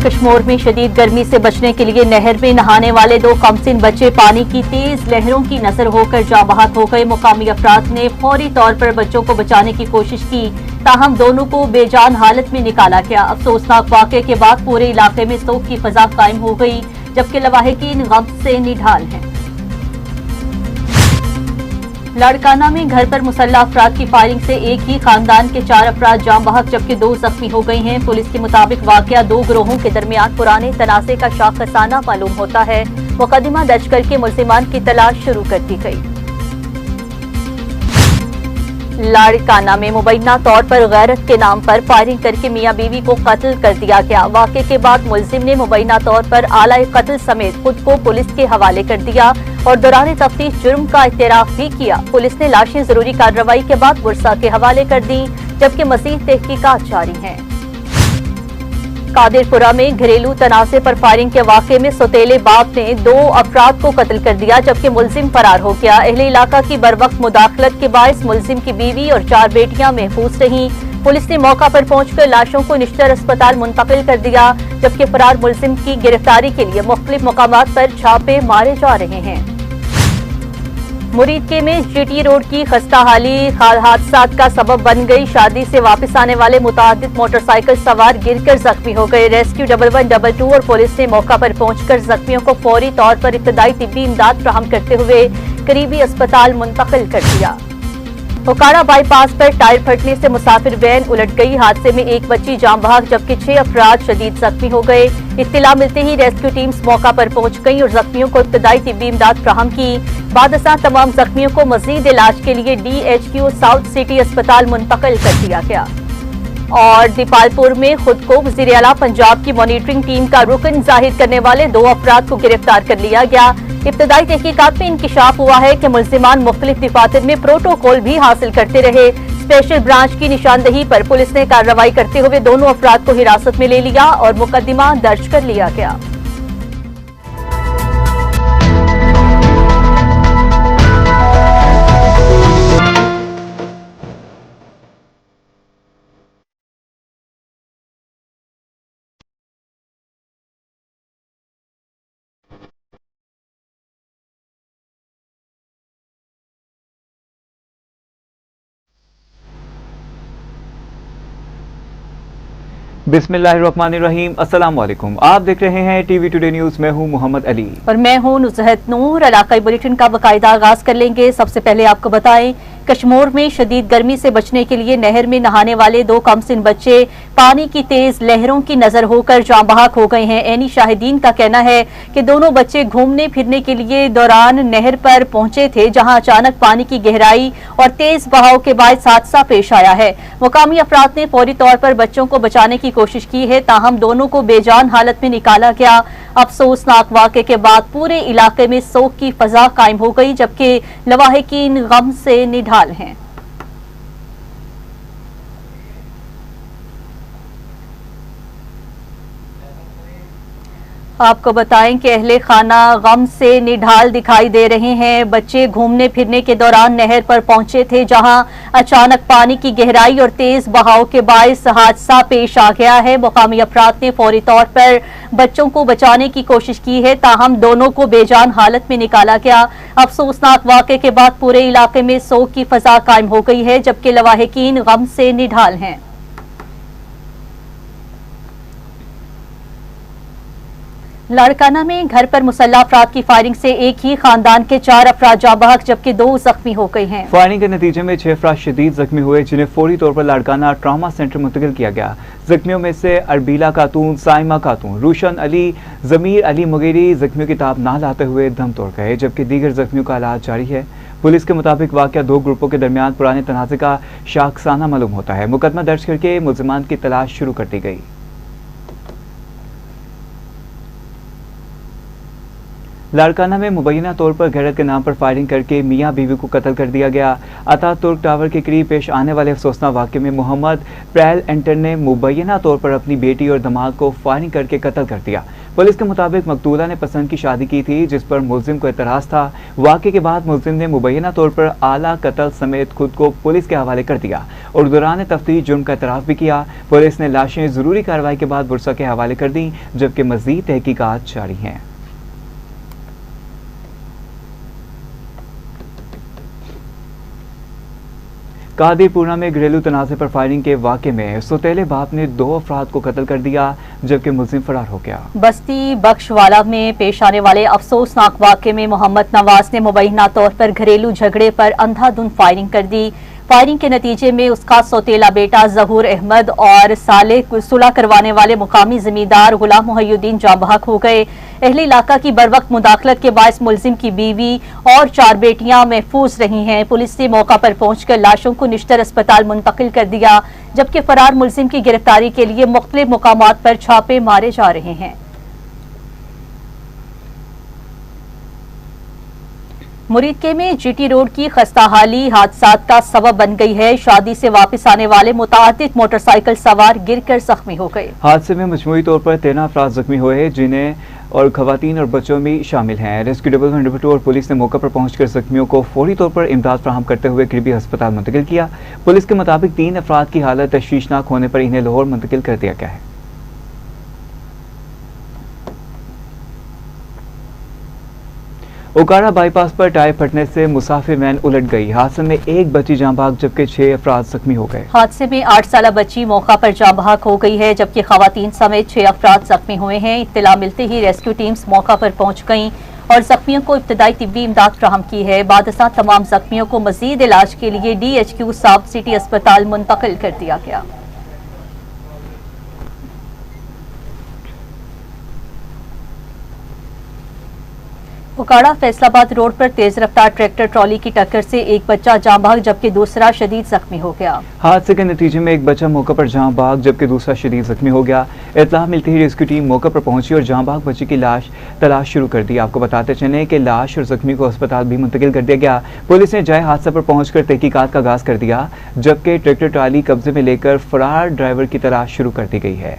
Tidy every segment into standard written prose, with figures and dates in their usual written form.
कश्मीर में शदीद गर्मी से बचने के लिए नहर में नहाने वाले दो कमसिन बच्चे पानी की तेज लहरों की नजर होकर जाँ बहक हो गए। मुकामी अफराद ने फौरी तौर पर बच्चों को बचाने की कोशिश की, ताहम दोनों को बेजान हालत में निकाला गया। अफसोसनाक वाकये के बाद पूरे इलाके में शोक की फजा कायम हो गई, जबकि लवाहिकीन गम से निढाल हैं। लाड़काना में घर पर मुसल्लह अफराद की फायरिंग से एक ही खानदान के 4 अफराद जाँ बहक जबकि 2 जख्मी हो गई हैं। पुलिस के मुताबिक वाकया 2 गिरोहों के दरमियान पुराने तनाज़े का शाखसाना मालूम होता है। मुकदमा दर्ज करके मुल्जिमान की तलाश शुरू कर दी गई। लाड़काना में मुबैना तौर पर गैरत के नाम पर फायरिंग करके मियां बीवी को कत्ल कर दिया गया। वाक़े के बाद मुलजिम ने मुबैना तौर पर आला कत्ल समेत खुद को पुलिस के हवाले कर दिया और दौरान तफ्तीश जुर्म का इत्तराफ भी किया। पुलिस ने लाशें जरूरी कार्रवाई के बाद वर्सा के हवाले कर दी, जबकि मज़ीद तहकीकात जारी हैं। कादिरपुरा में घरेलू तनाज़े पर फायरिंग के वाक़े में सौतेले बाप ने 2 अफराद को कत्ल कर दिया, जबकि मुलजिम फरार हो गया। अहले इलाका की बरवक्त मुदाखलत के बायस मुलजिम की बीवी और 4 बेटियां महफूज रहीं। पुलिस ने मौका पर पहुंचकर लाशों को निश्तर अस्पताल मुंतकिल कर दिया, जबकि फरार मुलजिम की गिरफ्तारी के लिए मुख्तलिफ मकामात पर छापे मारे जा रहे हैं। मुरीदके में जीटी रोड की खस्ताहाली हादसात का सबब बन गई। शादी से वापस आने वाले मुतादिद मोटरसाइकिल सवार गिरकर जख्मी हो गए। रेस्क्यू 1112 और पुलिस ने मौका पर पहुंचकर जख्मियों को फौरी तौर पर इब्तदाई तिब्बी इमदाद फराहम करते हुए करीबी अस्पताल मुंतकिल कर दिया। ओकाड़ा बाईपास पर टायर फटने से मुसाफिर वैन उलट गई। हादसे में एक बच्ची जाँ बहक जबकि 6 अफराद शदीद जख्मी हो गए। इत्तला मिलते ही रेस्क्यू टीम्स मौका पर पहुंच गई और जख्मियों को इब्तदाई तिब्बी इमदाद फराहम की। बादशाह तमाम जख्मियों को मजीद इलाज के लिए DHQ साउथ सिटी अस्पताल मुंतकिल कर दिया गया। और दीपालपुर में खुद को वज़ीर आला पंजाब की मॉनिटरिंग टीम का रुकन जाहिर करने वाले 2 अफराद को गिरफ्तार कर लिया गया। इब्तदाई तहकीकात में इंकिशाफ हुआ है कि मुल्जिमान मुख्तलिफ दफातर में प्रोटोकॉल भी हासिल करते रहे। स्पेशल ब्रांच की निशानदही पर पुलिस ने कार्रवाई करते हुए दोनों अफराद को हिरासत में ले लिया और मुकदमा दर्ज कर लिया गया। बिस्मिल्लाहिर्रहमानिर्रहीम, अस्सलाम वालेकुम। आप देख रहे हैं टीवी टुडे न्यूज। मैं हूं मोहम्मद अली और मैं हूं नुज़हत नूर। इलाकाई बुलेटिन का बाकायदा आगाज कर लेंगे। सबसे पहले आपको बताएं, कश्मीर में शदीद गर्मी से बचने के लिए नहर में नहाने वाले 2 कमसिन बच्चे पानी की तेज लहरों की नजर होकर जाँ बहक हो गए हैं। ऐनी शाहिदीन का कहना है कि दोनों बच्चे घूमने फिरने के लिए दौरान नहर पर पहुंचे थे, जहां अचानक पानी की गहराई और तेज बहाव के बाद हादसा पेश आया है। मुकामी अफराद ने फौरी तौर पर बच्चों को बचाने की कोशिश की है, ताहम दोनों को बेजान हालत में निकाला गया। अफसोसनाक वाक़े के बाद पूरे इलाके में शोक की फजा कायम हो गई, जबकि लवाहिकीन गम से निढाल हैं। आपको बताएं कि अहले खाना गम से निढाल दिखाई दे रहे हैं। बच्चे घूमने फिरने के दौरान नहर पर पहुंचे थे, जहां अचानक पानी की गहराई और तेज बहाव के बायस हादसा पेश आ गया है। मुकामी अफराद ने फौरी तौर पर बच्चों को बचाने की कोशिश की है, ताहम दोनों को बेजान हालत में निकाला गया। अफसोसनाक वाक़े के बाद पूरे इलाके में शोक की फजा कायम हो गई है, जबकि लवाहिकीन गम से निढाल हैं। लाड़काना में घर पर मुसल्लह अफराद की फायरिंग से एक ही खानदान के 4 अफराद जाँ बहक जबकि 2 जख्मी हो गए हैं। फायरिंग के नतीजे में 6 अफराद शदीद जख्मी हुए, जिन्हें फौरी तौर पर लाड़काना ट्रामा सेंटर मुंतकिल किया गया। जख्मियों में से अरबीला खातून, साइमा खातून, रोशन अली, जमीर अली मुगेरी जख्मियों की ताब ना लाते हुए दम तोड़ गए, जबकि दीगर जख्मियों का इलाज जारी है। पुलिस के मुताबिक वाकया 2 ग्रुपों के दरमियान पुराने तनाज़े का शाखसाना मालूम होता है। मुकदमा दर्ज करके मुल्जिमान की तलाश शुरू कर दी गई। लाड़काना में मुबैना तौर पर गैरत के नाम पर फायरिंग करके मियां बीवी को कत्ल कर दिया गया। अतातुर्क टावर के करीब पेश आने वाले अफसोसनाक वाक़े में मोहम्मद प्रैल एंटर ने मुबैना तौर पर अपनी बेटी और दमाद को फायरिंग करके कत्ल कर दिया। पुलिस के मुताबिक मकतूला ने पसंद की शादी की थी, जिस पर मुलजिम को एतराज था। वाक़े के बाद मुलजिम ने मुबैना तौर पर आला कत्ल समेत खुद को पुलिस के हवाले कर दिया और दौरान तफ्तीश जुर्म का एतराफ़ भी किया। पुलिस ने लाशें ज़रूरी कार्रवाई के बाद बुरसा के हवाले कर दी, जबकि मज़ीद तहकीकात जारी हैं। कादीपुरा में घरेलू तनाज़े पर फायरिंग के वाक़े में सौतेले बाप ने 2 अफराद को कत्ल कर दिया, जबकि मुलजिम फरार हो गया। बस्ती बख्शवाला में पेश आने वाले अफसोसनाक वाक़े में मोहम्मद नवाज ने मुबैना तौर पर घरेलू झगड़े पर अंधाधुंध फायरिंग कर दी। फायरिंग के नतीजे में उसका सौतेला बेटा जहूर अहमद और साले सुलह करवाने वाले मुकामी जमींदार गुलाम मुहय्युद्दीन जाँ बहक हो गए। अहले इलाका की बरवक्त मुदाखलत के बायस मुलजिम की बीवी और 4 बेटियां महफूज रही हैं। पुलिस ने मौका पर पहुंचकर लाशों को निश्तर अस्पताल मुंतकिल कर दिया, जबकि फरार मुलजिम की गिरफ्तारी के लिए मुख्तलिफ मुकामात पर छापे मारे जा रहे हैं। मुरीदके में जीटी रोड की खस्ताहाली हादसात का सबब बन गई है। शादी से वापस आने वाले मुताअद्दिद मोटरसाइकिल सवार गिरकर जख्मी हो गए। हादसे में मजमूई तौर पर 13 अफराद जख्मी हुए, जिन्हें और खवातीन और बच्चों भी शामिल हैं। रेस्क्यू 112 और पुलिस ने मौके पर पहुंचकर जख्मियों को फौरी तौर पर इमदाद फराहम करते हुए करीबी अस्पताल मुंतकिल किया। पुलिस के मुताबिक 3 अफराद की हालत तशवीशनाक होने पर इन्हें लाहौर मुंतकिल कर दिया गया है। ओकाड़ा बाईपास पर टायर फटने से मुसाफिर वैन उलट गई। हादसे में 1 बच्ची जाँ बहक, जबकि 6 अफराद जख्मी हो गए। हादसे में 8 साला बच्ची मौका पर जाँ बहक हो गई है, जबकि खवातीन समेत 6 अफराद जख्मी हुए हैं। इत्तला मिलते ही रेस्क्यू टीम्स मौका पर पहुंच गईं और जख्मियों को इब्तदाई तिब्बी इमदाद फ्राहम की है। बादशाह तमाम जख्मियों को मजीद इलाज के लिए DHQ साउथ सिटी अस्पताल मुंतकिल कर दिया गया। ओकाड़ा फैसलाबाद रोड पर तेज रफ्तार ट्रैक्टर ट्रॉली की टक्कर से एक बच्चा जाँ बहक, जबकि दूसरा शदीद जख्मी हो गया। हादसे के नतीजे में एक बच्चा मौके पर जाँ बहक, जबकि दूसरा शदीद जख्मी हो गया। इत्तला मिलती ही रेस्क्यू टीम मौके पर पहुंची और जाँ बहक बच्ची की लाश तलाश शुरू कर दी। आपको बताते चलें कि लाश और जख्मी को अस्पताल भी मुंतकिल कर दिया गया। पुलिस ने जाए हादसे पर पहुंचकर तहकीकात का आगाज कर दिया, जबकि ट्रैक्टर ट्रॉली कब्जे में लेकर फरार ड्राइवर की तलाश शुरू कर दी गई है।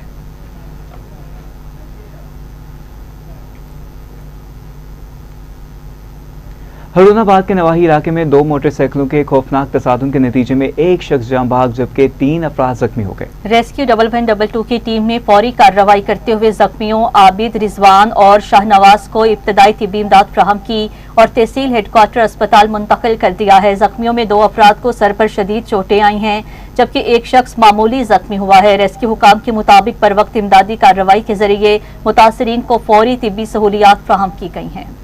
हरुणाबाद के नवाही इलाके में 2 मोटरसाइकिलों के खौफनाक तसादुम के नतीजे में एक शख्स जाँ बहक, जबकि 3 अफराद जख्मी हो गए। रेस्क्यू 112 की टीम ने फौरी कार्रवाई करते हुए जख्मियों आबिद, रिजवान और शाहनवाज को इब्तदाई तिब्बी इमदाद फ्राहम की और तहसील हेडक्वार्टर अस्पताल मुंतकिल कर दिया है। जख्मियों में 2 अफराद को सर पर शदीद चोटें आई हैं, जबकि एक शख्स मामूली जख्मी हुआ है। रेस्क्यू हुकाम के मुताबिक पर वक्त इमदादी कार्रवाई के जरिए मुतासरीन को फौरी तिब्बी सहूलियात फ्राहम की गई हैं।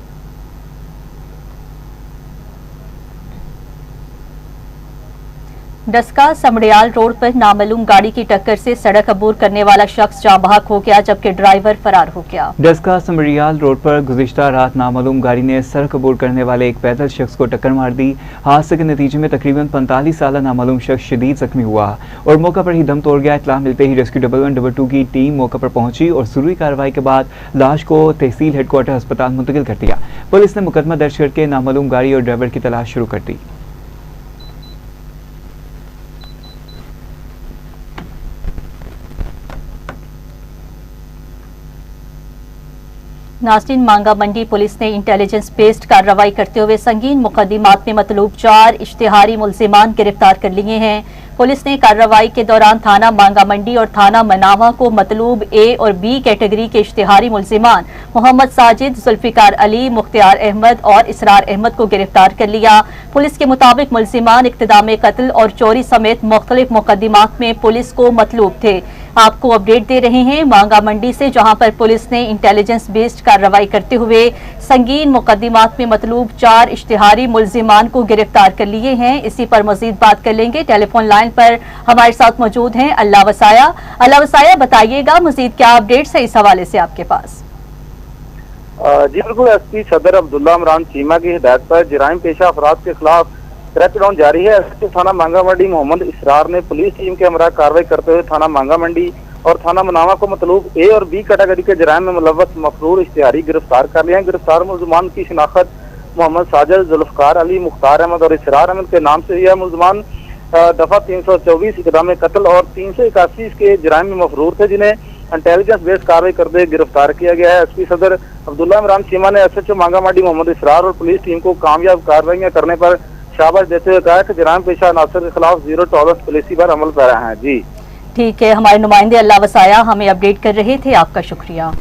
डस्का समड़ियाल रोड पर नामालूम गाड़ी की टक्कर से सड़क अबूर करने वाला शख्स जाँ बहक हो गया, जबकि ड्राइवर फरार हो गया। डस्का समड़ियाल रोड पर गुज़िश्ता रात नामालूम गाड़ी ने सड़क अबूर करने वाले एक पैदल शख्स को टक्कर मार दी। हादसे के नतीजे में तकरीबन 45 साला नामालूम शख्स शदीद जख्मी हुआ और मौका पर ही दम तोड़ गया। इत्तला मिलते ही रेस्क्यू 112 की टीम मौका पर पहुंची और जरूरी कार्रवाई के बाद लाश को तहसील हेडक्वार्टर अस्पताल मुंतकिल कर दिया। पुलिस ने मुकदमा दर्ज करके नामालूम गाड़ी और ड्राइवर की तलाश शुरू कर दी। नाज़रीन, मांगा मंडी पुलिस ने इंटेलिजेंस बेस्ड कार्रवाई करते हुए संगीन मुकदमात में मतलूब 4 इश्तिहारी मुल्जिमान गिरफ्तार कर लिए हैं। पुलिस ने कार्रवाई के दौरान थाना मांगा मंडी और थाना मनावा को मतलूब A और B कैटेगरी के इश्तिहारी मुल्जिमान मोहम्मद साजिद, जुल्फिकार अली, मुख्तियार अहमद और इसरार अहमद को गिरफ्तार कर लिया। पुलिस के मुताबिक मुल्जिमान इक़्तिदाम कत्ल और चोरी समेत मुख्तलिफ मुकदमात में पुलिस को मतलूब थे। आपको अपडेट दे रहे हैं मांगा मंडी से, जहां पर पुलिस ने इंटेलिजेंस बेस्ड कार्रवाई करते हुए संगीन मुकदमात में मतलूब 4 इश्तिहारी मुल्जिमान को गिरफ्तार कर लिए हैं। इसी पर मजीद बात कर लेंगे। टेलीफोन लाइन पर हमारे साथ मौजूद हैं अल्लाह वसाया। अल्लाह वसाया, बताइएगा मजीद क्या अपडेट्स है इस हवाले से आपके पास? जी बिल्कुल, SP सदर अब्दुल्ला इमरान चीमा की हिदायत पर जराइम पेशा अफराद के खिलाफ क्रैकडाउन जारी है। SP थाना मांगा मंडी मोहम्मद इसरार ने पुलिस टीम के हमरा कार्रवाई करते हुए थाना मांगा मंडी और थाना मनावा को मतलूब A और B कैटेगरी के जराइम में मुलव्वस मफरूर इश्तिहारी गिरफ्तार कर लिया है। गिरफ्तार मुल्जिमान की शिनाख्त मोहम्मद साजिद, जुल्फकार अली, मुख्तार अहमद और इसरार अहमद के नाम से हुई है। मुल्जिमान दफा 324 इक़दाम कत्ल और 381 के जराइम में मफरूर थे, जिन्हें इंटेलिजेंस बेस्ड कार्रवाई करते हुए गिरफ्तार किया गया है। एसपी सदर अब्दुल्ला इमरान चीमा ने एसएचओ मांगामाडी मोहम्मद इसरार और पुलिस टीम को कामयाब कार्रवाइयां करने पर शाबाश देते हुए कहा कि जराइम पेशा अनासर के खिलाफ जीरो टॉलरेंस पॉलिसी पर अमल पैरा है। जी ठीक है, हमारे नुमाइंदे अल्लाह वसाया हमें अपडेट कर रहे थे, आपका शुक्रिया।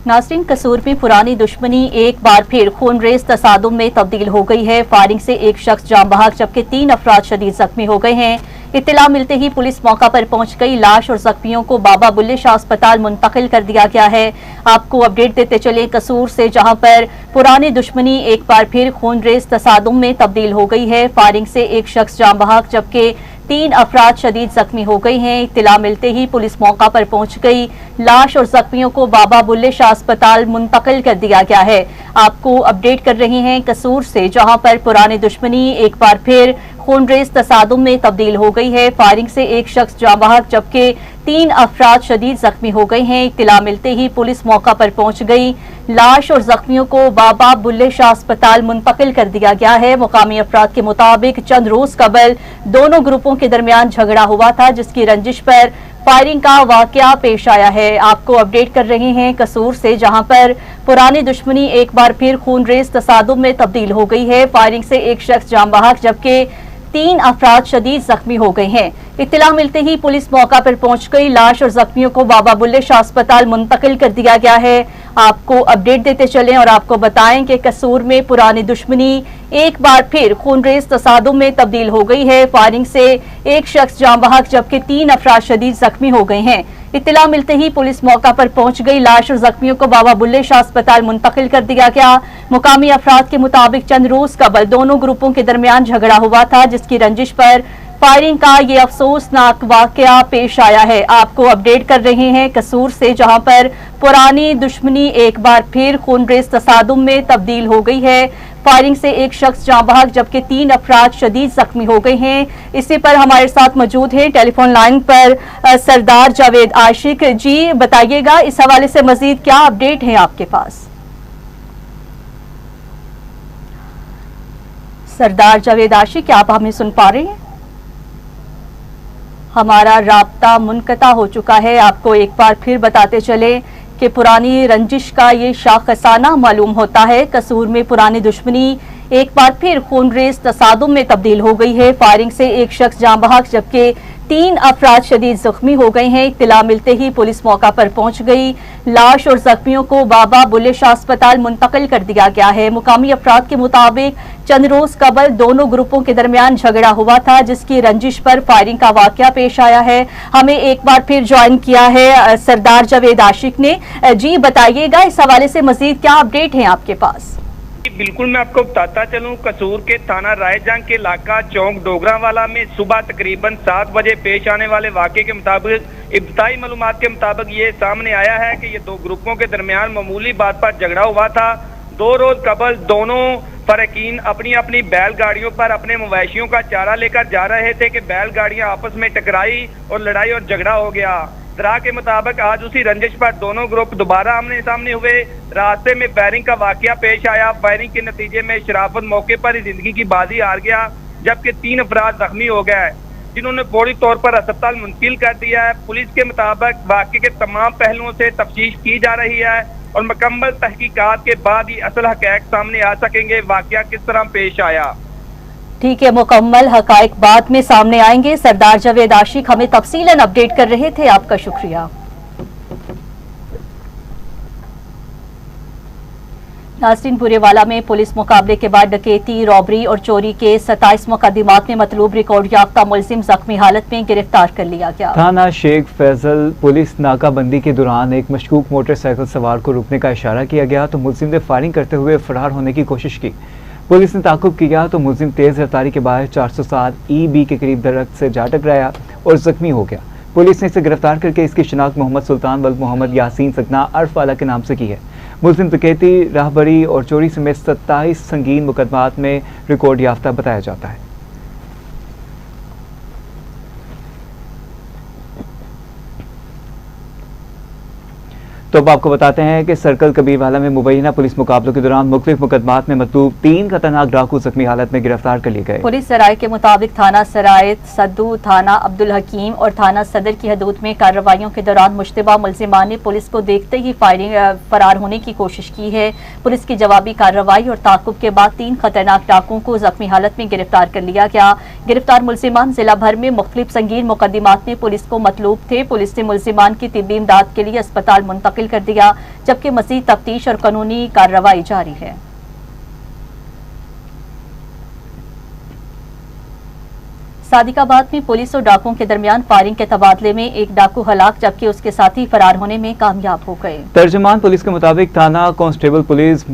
नाज़रीन, कसूर में पुरानी दुश्मनी एक बार फिर खूनरेज तसादुम में तब्दील हो गई है। फायरिंग से एक शख्स जान बहक जबकि 3 अफराद शदीद जख्मी हो गए हैं। इत्तला मिलते ही पुलिस मौका पर पहुंच गई। लाश और जख्मियों को बाबा बुल्ले शाह अस्पताल मुंतकिल कर दिया गया है। आपको अपडेट देते चले कसूर से, जहां पर पुरानी दुश्मनी एक बार फिर खूनरेज तसादुम में तब्दील हो गई है। फायरिंग से एक शख्स जान बहक जबकि 3 अफराद शदीद जख्मी हो गए हैं। इत्तला मिलते ही पुलिस मौका पर पहुंच गई। लाश और जख्मियों को बाबा बुल्ले शाह अस्पताल मुंतकिल कर दिया गया है। आपको अपडेट कर रहे हैं कसूर से, जहां पर पुरानी दुश्मनी एक बार फिर खूनरेज तसादुम में तब्दील हो गई है। फायरिंग से एक शख्स जान बहक जबकि 3 अफराद शदीद जख्मी हो गए हैं। इत्तला मिलते ही पुलिस मौका पर पहुंच गई। लाश और जख्मियों को बाबा बुल्ले शाह अस्पताल मुंतकिल कर दिया गया है। मुकामी अफराद के मुताबिक चंद रोज कबल दोनों ग्रुपों के दरमियान झगड़ा हुआ था, जिसकी रंजिश पर फायरिंग का वाकया पेश आया है। आपको अपडेट कर रहे हैं कसूर से, जहां पर पुरानी दुश्मनी एक बार फिर खूनरेज तसादुम में तब्दील हो गई है। फायरिंग से एक शख्स जान बहक जबकि 3 अफराद शदीद जख्मी हो गए हैं। इत्तला मिलते ही पुलिस मौका पर पहुंच गई। लाश और जख्मियों को बाबा बुल्ले शाह अस्पताल मुंतकिल कर दिया गया है। आपको अपडेट देते चलें और आपको बताएं कि कसूर में पुरानी दुश्मनी एक बार फिर खूनरेज तसादुम में तब्दील हो गई है। फायरिंग से एक शख्स जान बहक जबकि 3 अफराद शदीद जख्मी हो गए हैं। इत्तला मिलते ही पुलिस मौका पर पहुंच गई। लाश और जख्मियों को बाबा बुल्ले शाह अस्पताल मुंतकिल कर दिया गया। मुकामी अफराद के मुताबिक चंद रोज कबल दोनों ग्रुपों के दरमियान झगड़ा हुआ था, जिसकी रंजिश पर फायरिंग का ये अफसोसनाक वाकया पेश आया है। आपको अपडेट कर रहे हैं कसूर से, जहां पर पुरानी दुश्मनी एक बार फिर खूनरेज तसादुम में तब्दील हो गई है। फायरिंग से एक शख्स जान बहक जबकि 3 अफराद शदीद जख्मी हो गए हैं। इसी पर हमारे साथ मौजूद हैं टेलीफोन लाइन पर सरदार जावेद आशिक। जी बताइएगा, इस हवाले से मजीद क्या अपडेट है आपके पास? सरदार जावेद आशिक, क्या आप हमें सुन पा रहे हैं? हमारा राब्ता मुनक़ता हो चुका है। आपको एक बार फिर बताते चले कि पुरानी रंजिश का ये शाखसाना मालूम होता है। कसूर में पुरानी दुश्मनी एक बार फिर खूनरेज तसादुम में तब्दील हो गई है। फायरिंग से एक शख्स जान बहक जबकि 3 अफराद शदीद जख्मी हो गए हैं। इत्तला मिलते ही पुलिस मौका पर पहुंच गई। लाश और जख्मियों को बाबा बुल्ले शाह अस्पताल मुंतकिल कर दिया गया है। मुकामी अफराद के मुताबिक चंद रोज कबल दोनों ग्रुपों के दरमियान झगड़ा हुआ था, जिसकी रंजिश पर फायरिंग का वाकया पेश आया है। हमें एक बार फिर ज्वाइन किया है सरदार जावेद आशिक ने। जी बताइएगा, इस हवाले से मजीद क्या अपडेट है आपके पास? बिल्कुल, मैं आपको बताता चलूं, कसूर के थाना रायजंग के इलाका चौक डोगरावाला में सुबह तकरीबन 7 बजे पेश आने वाले वाक़े के मुताबिक इब्तदाई मालूमात के मुताबिक ये सामने आया है कि ये 2 ग्रुपों के दरमियान मामूली बात पर झगड़ा हुआ था। 2 रोज कबल दोनों फरकीन अपनी अपनी बैलगाड़ियों पर अपने मवेशियों का चारा लेकर जा रहे थे कि बैलगाड़ियां आपस में टकराई और लड़ाई और झगड़ा हो गया। दरा के मुताबिक आज उसी रंजिश पर दोनों ग्रुप दोबारा आमने सामने हुए। रास्ते में फायरिंग का वाकया पेश आया। फायरिंग के नतीजे में शराफत मौके पर ही जिंदगी की बाजी हार गया, जबकि 3 अफराद जख्मी हो गए, जिन्होंने फौरी तौर पर अस्पताल मुंतकिल कर दिया है। पुलिस के मुताबिक वाकये के तमाम पहलुओं से तफ्तीश की जा रही है और मुकम्मल तहकीकात के बाद ही असल हक़ाइक़ सामने आ सकेंगे वाकया किस तरह पेश आया। ठीक है, मुकम्मल हक़ाइक़ बाद में सामने आएंगे। सरदार जावेद आशिक हमें तफसीलन अपडेट कर रहे थे, आपका शुक्रिया। नाज़रीन, बुरेवाला में पुलिस मुकाबले के बाद डकैती, रॉबरी और चोरी के 27 मुकदमात में मतलूब रिकॉर्ड याफ्ता मुलजिम जख्मी हालत में गिरफ्तार कर लिया गया। थाना शेख फैसल पुलिस नाकाबंदी के दौरान एक मशकूक मोटरसाइकिल सवार को रुकने का इशारा किया गया तो मुलजिम ने फायरिंग करते हुए फरार होने की कोशिश की। पुलिस ने ताक़ुब किया तो मुलजिम तेज रफ्तारी के बाद 407 EB के करीब दरख्त से जा टकराया और जख्मी हो गया। पुलिस ने इसे गिरफ्तार करके इसकी शिनाख्त मोहम्मद सुल्तान वल्द मोहम्मद यासीन सकना अर्फ वाला के नाम से की है। मुलजिम डकैती, राहबरी और चोरी समेत 27 संगीन मुकदमात में रिकॉर्ड याफ्ता बताया जाता है। तो अब आपको बताते हैं कि सर्कल कबीरवाला में मुबैना पुलिस मुकाबलों के दौरान मुख्तलिफ मुकदमात में मतलूब 3 खतरनाक डाकू जख्मी हालत में गिरफ्तार कर लिए गए। पुलिस सराय के मुताबिक थाना सराय सद्दू, थाना अब्दुल हकीम और थाना सदर की हदूद में कार्रवाइयों के दौरान मुश्तबा मुल्जिमान ने पुलिस को देखते ही फरार होने की कोशिश की है। पुलिस की जवाबी कार्रवाई और ताकुब के बाद 3 खतरनाक डाकुओं को जख्मी हालत में गिरफ्तार कर लिया गया। गिरफ्तार मुल्जिमान जिला भर में मुख्तलिफ संगीन मुकदमात में पुलिस को मतलूब थे। पुलिस ने मुल्जिमान की तिब्बी इमदाद के लिए अस्पताल मुंतकिल कर दिया, जबकि मज़ीद तफ्तीश और कानूनी कार्रवाई जारी है। सादिकाबाद में पुलिस और डाकुओं के दरमियान फायरिंग के तबादले में एक डाकू हलाक जबकि उसके साथी फरार होने में कामयाब हो गए। तर्जुमान पुलिस के मुताबिक थाना कांस्टेबल पुलिस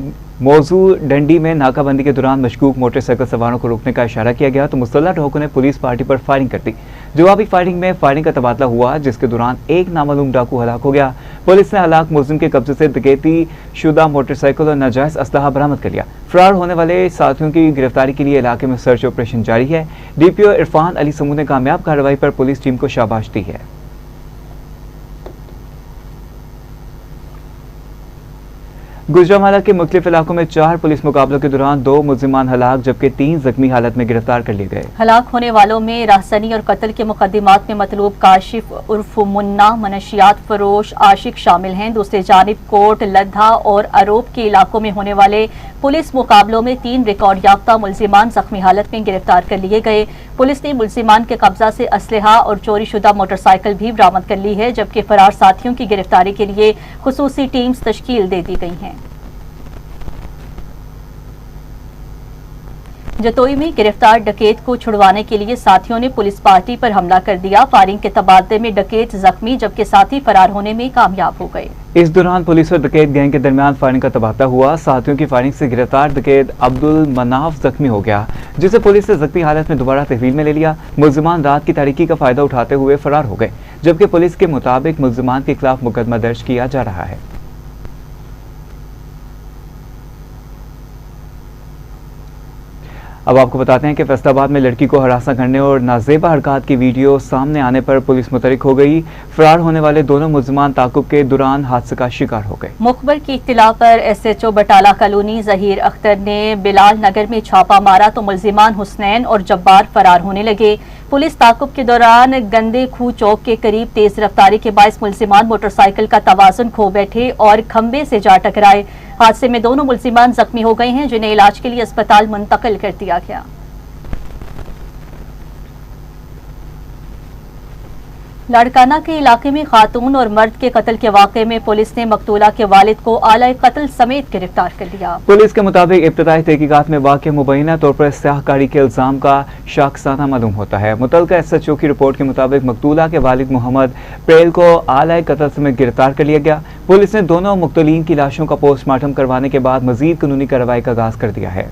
मौजू डंडी में नाकाबंदी के दौरान मशकूक मोटरसाइकिल सवारों को रोकने का इशारा किया गया तो मुसल्लह ढोकों ने पुलिस पार्टी पर फायरिंग कर दी। जवाबी फायरिंग में फायरिंग का तबादला हुआ, जिसके दौरान एक नामालूम डाकू हलाक हो गया। पुलिस ने हलाक मुलजिम के कब्जे से डकैती शुदा मोटरसाइकिल और नाजायज असलहा बरामद कर लिया। फरार होने वाले साथियों की गिरफ्तारी के लिए इलाके में सर्च ऑपरेशन जारी है। डीपीओ इरफान अली समूह ने कामयाब कार्रवाई पर पुलिस टीम को शाबाश दी है। गुजरांवाला के मुख्तलिफ इलाकों में 4 पुलिस मुकाबलों के दौरान 2 मुल्जिमान हलाक जबकि 3 जख्मी हालत में गिरफ्तार कर लिए गए। हलाक होने वालों में राहसनी और कत्ल के मुकदमात में मतलूब काशिफ उर्फ मुन्ना, मनशियात फरोश आशिक शामिल हैं। दूसरी जानिब कोट, लद्दा और अरोब के इलाकों में होने वाले पुलिस मुकाबलों में 3 रिकॉर्ड याफ्ता मुल्जिमान जख्मी हालत में गिरफ्तार कर लिए गए। पुलिस ने मुल्जिमान के कब्जा से असलहा और चोरी शुदा मोटरसाइकिल भी बरामद कर ली है, जबकि फरार साथियों की गिरफ्तारी के लिए खुसूसी टीम्स तश्कील दे दी गई हैं। जतोई में गिरफ्तार डकैत को छुड़वाने के लिए साथियों ने पुलिस पार्टी पर हमला कर दिया। फायरिंग के तबादले में डकैत जख्मी जबकि साथी फरार होने में कामयाब हो गए। इस दौरान पुलिस और डकैत गैंग के दरमियान फायरिंग का तबादला हुआ। साथियों की फायरिंग से गिरफ्तार डकैत अब्दुल मनाफ जख्मी हो गया, जिसे पुलिस ने जख्मी हालत में दोबारा तहवील में ले लिया। मुल्जिमान रात की तारीकी का फायदा उठाते हुए फरार हो गए, जबकि पुलिस के मुताबिक मुल्जिमान के खिलाफ मुकदमा दर्ज किया जा रहा है। अब आपको बताते हैं कि फैसलाबाद में लड़की को हरासा करने और नाजेबा हरकत की वीडियो सामने आने पर पुलिस मुतरिक हो गई। फरार होने वाले दोनों मुल्जिमान ताकुब के दौरान हादसे का शिकार हो गए। मुखबर की इत्तिला पर SHO बटाला कॉलोनी जहीर अख्तर ने बिलाल नगर में छापा मारा तो मुल्जिमान हुसनैन और जब्बार फरार होने लगे। पुलिस ताकुब के दौरान गंदे खूह चौक के करीब तेज रफ्तारी के बायस मुल्जिमान मोटरसाइकिल का तवाजुन खो बैठे और खंबे से जा टकराए। हादसे में दोनों मुल्जिमान जख्मी हो गए हैं, जिन्हें इलाज के लिए अस्पताल मुंतकिल कर दिया गया। लाड़काना के इलाके में खातून और मर्द के कत्ल के वाक़े में पुलिस ने मकतूला के वालिद को आला कत्ल समेत गिरफ्तार कर लिया। पुलिस के मुताबिक इब्तदाई तहकीकात में वाक़या मुबैना तौर पर स्याहकारी के इल्जाम का शाखसाना मालूम होता है। मुतल्लिका SHO की रिपोर्ट के मुताबिक मकतूला के वालिद मोहम्मद पेल को आला कत्ल समेत गिरफ्तार कर लिया गया। पुलिस ने दोनों मुक्तलीन की लाशों का पोस्टमार्टम करवाने के बाद मजीद कानूनी कार्रवाई का आगाज कर दिया है।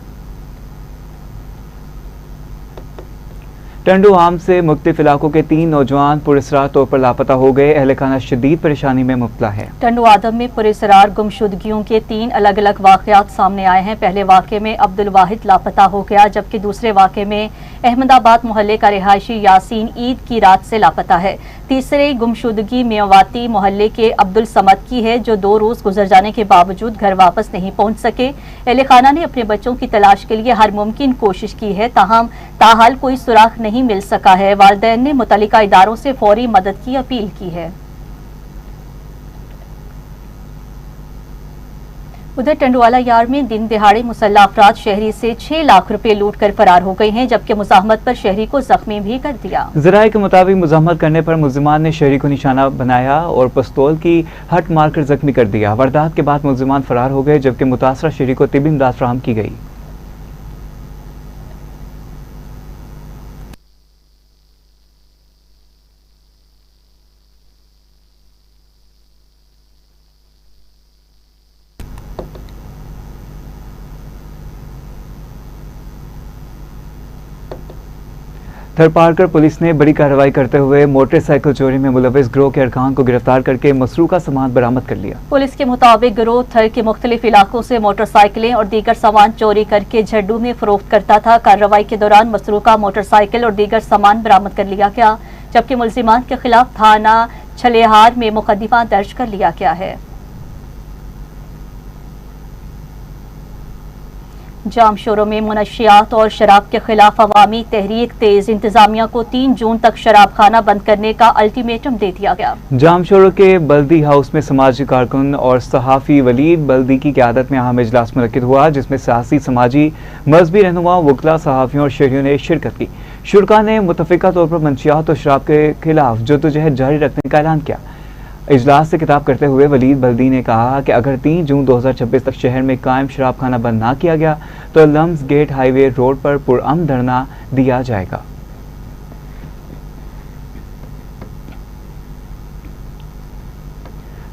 टंडू आम से मुख्तलिफ इलाकों के 3 नौजवान पुरस्रार तौर पर लापता हो गए। अहले खाना शदीद परेशानी में मुब्तला है। टंडू आदम में पुरस्रार गुमशुदगियों के 3 अलग अलग वाकयात सामने आए हैं। पहले वाक़े में अब्दुल वाहिद लापता हो गया, जबकि दूसरे वाक़े में अहमदाबाद मोहल्ले का रिहायशी यासीन ईद की रात से लापता है। तीसरे गुमशुदगी मेवाती मोहल्ले के अब्दुल समद की है, जो 2 रोज गुजर जाने के बावजूद घर वापस नहीं पहुंच सके। अहले खाना ने अपने बच्चों की तलाश के लिए हर मुमकिन कोशिश की है, ताहाल कोई सुराग नहीं मिल सका है। वालिदैन ने मुतल्लिका इदारों से फौरी मदद की अपील की है। उधर टंडवाला यार में दिन दिहाड़े मुसल्लह अफराद शहरी से 6 लाख रुपए लूट कर फरार हो गए हैं, जबकि मुज़ाहमत पर शहरी को जख्मी भी कर दिया। ज़राए के मुताबिक मुज़ाहमत करने पर मुल्जिमान ने शहरी को निशाना बनाया और पिस्तौल की हट मारकर जख्मी कर दिया। वारदात के बाद मुल्जिमान फरार हो गए, जबकि मुतासरा शहरी को तिब्बी इमदाद फराहम की गई। थरपारकर पुलिस ने बड़ी कार्रवाई करते हुए मोटरसाइकिल चोरी में मुलविस गिरोह के अरकान को गिरफ्तार करके मसरूका सामान बरामद कर लिया। पुलिस के मुताबिक गिरोह थर के मुख्तलिफ इलाकों से मोटरसाइकिलें और दीगर सामान चोरी करके झड्डू में फरोख्त करता था। कार्रवाई के दौरान मसरूका मोटरसाइकिल और दीगर सामान बरामद कर लिया गया, जबकि मुल्जिमान के खिलाफ थाना छलेहार में मुकदमा दर्ज कर लिया गया है। जाम शोरों में मुनशियात और शराब के खिलाफ अवामी तहरीक तेज। इंतजामिया को 3 जून तक शराब खाना बंद करने का अल्टीमेटम दे दिया गया। जाम शोरों के बल्दी हाउस में समाजी कारकुन और सहाफ़ी वलीद बल्दी की क़यादत में अहम इजलास मुनक्किद हुआ, जिसमें सियासी, समाजी, मजहबी रहनुमा, वकला, सहाफ़ियों और शहरियों ने शिरकत की। शुरा ने मुतफ़िका तौर पर मंशियात और शराब के खिलाफ जद्दोजहद जारी रखने का ऐलान किया। इजलास से खिताब करते हुए वलीद बल्दी ने कहा कि अगर 3 जून 2026 तक शहर में कायम शराब खाना बंद ना किया गया तो लम्स गेट हाईवे रोड पर पुरअमन धरना दिया जाएगा।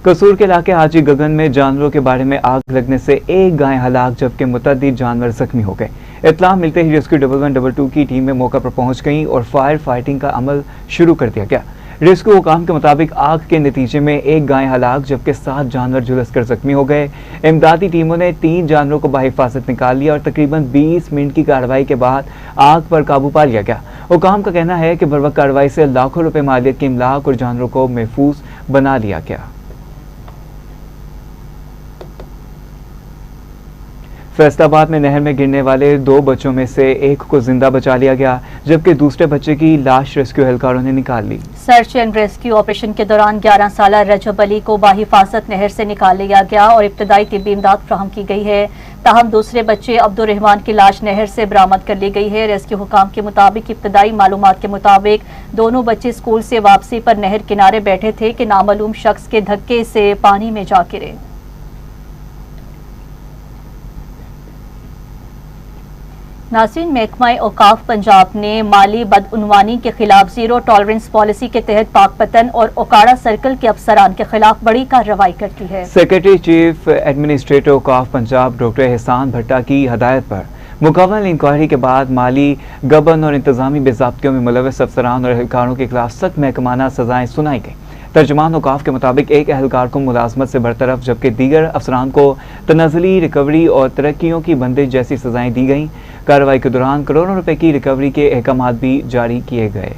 कसूर के इलाके हाजी गगन में जानवरों के बारे में आग लगने से एक गाय हलाक जबकि मुतअद्दिद जानवर जख्मी हो गए। इत्तला मिलते ही रेस्क्यू 1122 की टीमें मौका पर पहुंच गई और फायर फाइटिंग का अमल शुरू कर दिया गया। रेस्क्यू हुकाम के मुताबिक आग के नतीजे में एक गाय हलाक जबकि 7 जानवर झुलसकर जख्मी हो गए। इमदादी टीमों ने 3 जानवरों को बाहिफाजत निकाल लिया और तकरीबन 20 मिनट की कार्रवाई के बाद आग पर काबू पा लिया गया। हुकाम का कहना है कि बर्वक्त कार्रवाई से लाखों रुपए मालियत के इमलाक और जानवरों को महफूज बना लिया गया। फैसलाबाद में नहर में गिरने वाले 2 बच्चों में से एक को जिंदा बचा लिया गया जबकि दूसरे बच्चे की लाश रेस्क्यू एहलकारों ने निकाल ली। सर्च एंड रेस्क्यू ऑपरेशन के दौरान 11 साला रजब अली को बाहिफाजत नहर से निकाल लिया गया और इब्तदाई तिब्बी इमदाद फ्राहम की गई है। ताहम दूसरे बच्चे अब्दुल रहमान की लाश नहर से बरामद कर ली गई है। रेस्क्यू हुकाम के मुताबिक इब्तदाई मालूमात के मुताबिक दोनों बच्चे स्कूल से वापसी पर नहर किनारे बैठे थे कि नामालूम शख्स के धक्के से पानी में जा गिरे। नाज़रीन, महकमा औकाफ पंजाब ने माली बदउनवानी के खिलाफ जीरो टॉलरेंस पॉलिसी के तहत पाकपतन और ओकाड़ा सर्कल के अफसरान के खिलाफ बड़ी कार्रवाई कर दी है। सेक्रेटरी चीफ एडमिनिस्ट्रेटर औकाफ पंजाब डॉक्टर एहसान भट्टा की हदायत पर मुकम्मल इंक्वायरी के बाद माली, गबन और इंतजामी बेज़ाब्तियों में मुलव्वस अफसरान और एहलकारों के खिलाफ सख्त महकमाना सजाएं सुनाई गई। तर्जुमान औकाफ के मुताबिक एक एहलकार को मुलाजमत से बरतरफ जबकि दीगर अफसरान को तनाज़ुली, रिकवरी और तरक्कियों की बंदिश जैसी सजाएं दी गईं। कार्रवाई के दौरान करोड़ों रुपए की रिकवरी के अहकाम भी जारी किए गए।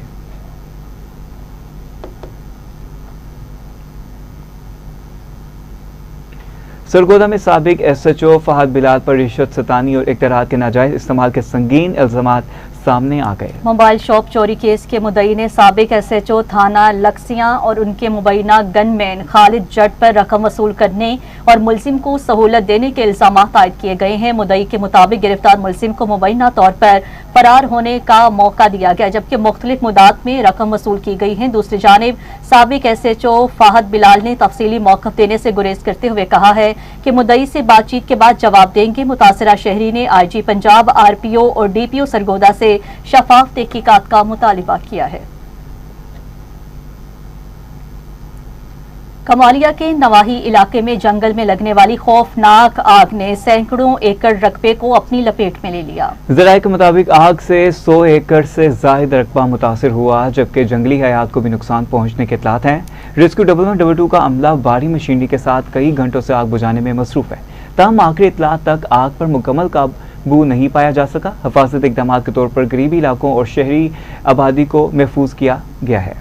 सरगोदा में साबिक SHO फहद बिलाल पर रिश्वत सतानी और इख्तियारात के नाजायज इस्तेमाल के संगीन इल्जामात सामने आ गए। मोबाइल शॉप चोरी केस के मुद्दई ने साबिक SHO थाना लक्सियां और उनके मुबैना गनमैन खालिद जट पर रकम वसूल करने और मुलजिम को सहूलत देने के इल्जाम आयद किए गए हैं। मुद्दई के मुताबिक गिरफ्तार मुलजिम को मुबैना तौर पर फरार होने का मौका दिया गया जबकि मुख्तलिफ मुद्दात में रकम वसूल की गई है। दूसरी जानिब साबिक SHO फहद बिलाल ने तफसीली मौक़िफ़ देने से गुरेज करते हुए कहा है कि मुद्दई से बातचीत के बाद जवाब देंगे। मुतासरा शहरी ने IG पंजाब, RPO और DPO सरगोदा से शफाफ तहकीकात का मुतालिबा किया है। कमालिया के नवाही इलाके में जंगल में लगने वाली खौफनाक आग ने सैकड़ों एकड़ रकबे को अपनी लपेट में ले लिया। ज़राए के मुताबिक आग से 100 एकड़ से ज़ायद रकबा मुतासिर हुआ जबकि जंगली हयात को भी नुकसान पहुंचने के इत्तलात हैं। रेस्क्यू 1122 का अमला भारी मशीनरी के साथ कई घंटों से आग बुझाने में मसरूफ है। ताहम आखिरी इत्तलात तक आग पर मुकम्मल काबू नहीं पाया जा सका। हिफाजत इक़दामात के तौर पर गरीबी इलाकों और शहरी आबादी को महफूज किया गया है।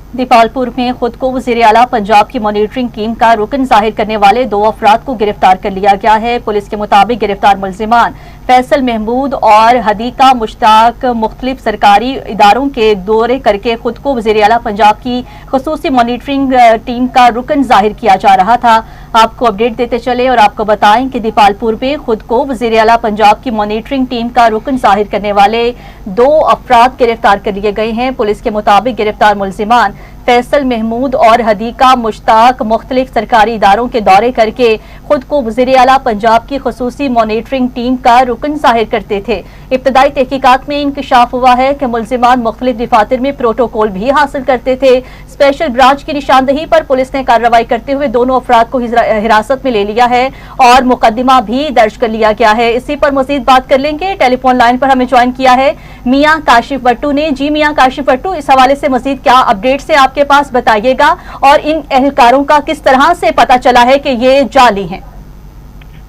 दीपालपुर में खुद को वज़ीर आला पंजाब की मॉनिटरिंग टीम का रुकन जाहिर करने वाले 2 अफराद को गिरफ्तार कर लिया गया है। पुलिस के मुताबिक गिरफ्तार मुलजिमान फैसल महमूद और हदीका मुश्ताक मुख्तलिफ सरकारी इदारों के दौरे करके खुद को वज़ीर आला पंजाब की खुसूसी मॉनिटरिंग टीम का रुकन जाहिर किया जा रहा था। आपको अपडेट देते चले और आपको बताएं कि दीपालपुर में खुद को वज़ीर आला पंजाब की मॉनिटरिंग टीम का रुकन जाहिर करने वाले 2 अफराद गिरफ्तार कर लिए गए हैं। पुलिस के मुताबिक गिरफ्तार मुलजिमान फैसल महमूद और हदीका मुश्ताक मुख्तलिफ सरकारी इदारों के दौरे करके खुद को वज़ीर आला पंजाब की खुसूसी मॉनिटरिंग टीम का रुकन जाहिर करते थे। इब्तदाई तहकीकात में इंकशाफ हुआ है कि मुलजिमान मुख्तलिफ दफातर में प्रोटोकॉल भी हासिल करते थे। स्पेशल ब्रांच की निशानदही पर पुलिस ने कार्रवाई करते हुए दोनों अफराद को हिरासत में ले लिया है और मुकदमा भी दर्ज कर लिया गया है। इसी पर मजीद बात कर लेंगे। टेलीफोन लाइन पर हमें ज्वाइन किया है मियां काशिफ भट्टू ने। जी मियां काशिफ भट्टू, इस हवाले से मजीद क्या अपडेट्स है आपके पास, बताइएगा, और इन एहलकारों का किस तरह से पता चला है कि ये जाली हैं?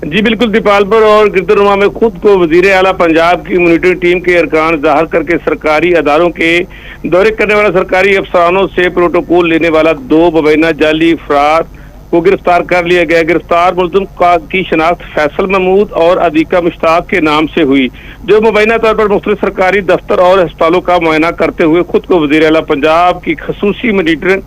जी बिल्कुल, दीपालपुर और गिरदुरमा में खुद को वजीर आला पंजाब की मॉनिटरिंग टीम के अरकान जाहिर करके सरकारी अदारों के दौरे करने वाला सरकारी अफसरानों से प्रोटोकॉल लेने वाला 2 मुबैना जाली अफराद को गिरफ्तार कर लिया गया। गिरफ्तार मुलजिम की शनाख्त फैसल महमूद और अदीका मुश्ताक के नाम से हुई, जो मुबैना तौर पर मुख्तलिफ सरकारी दफ्तर और अस्पतालों का मुआयना करते हुए खुद को वज़ीर आला पंजाब की खसूसी मॉनिटरिंग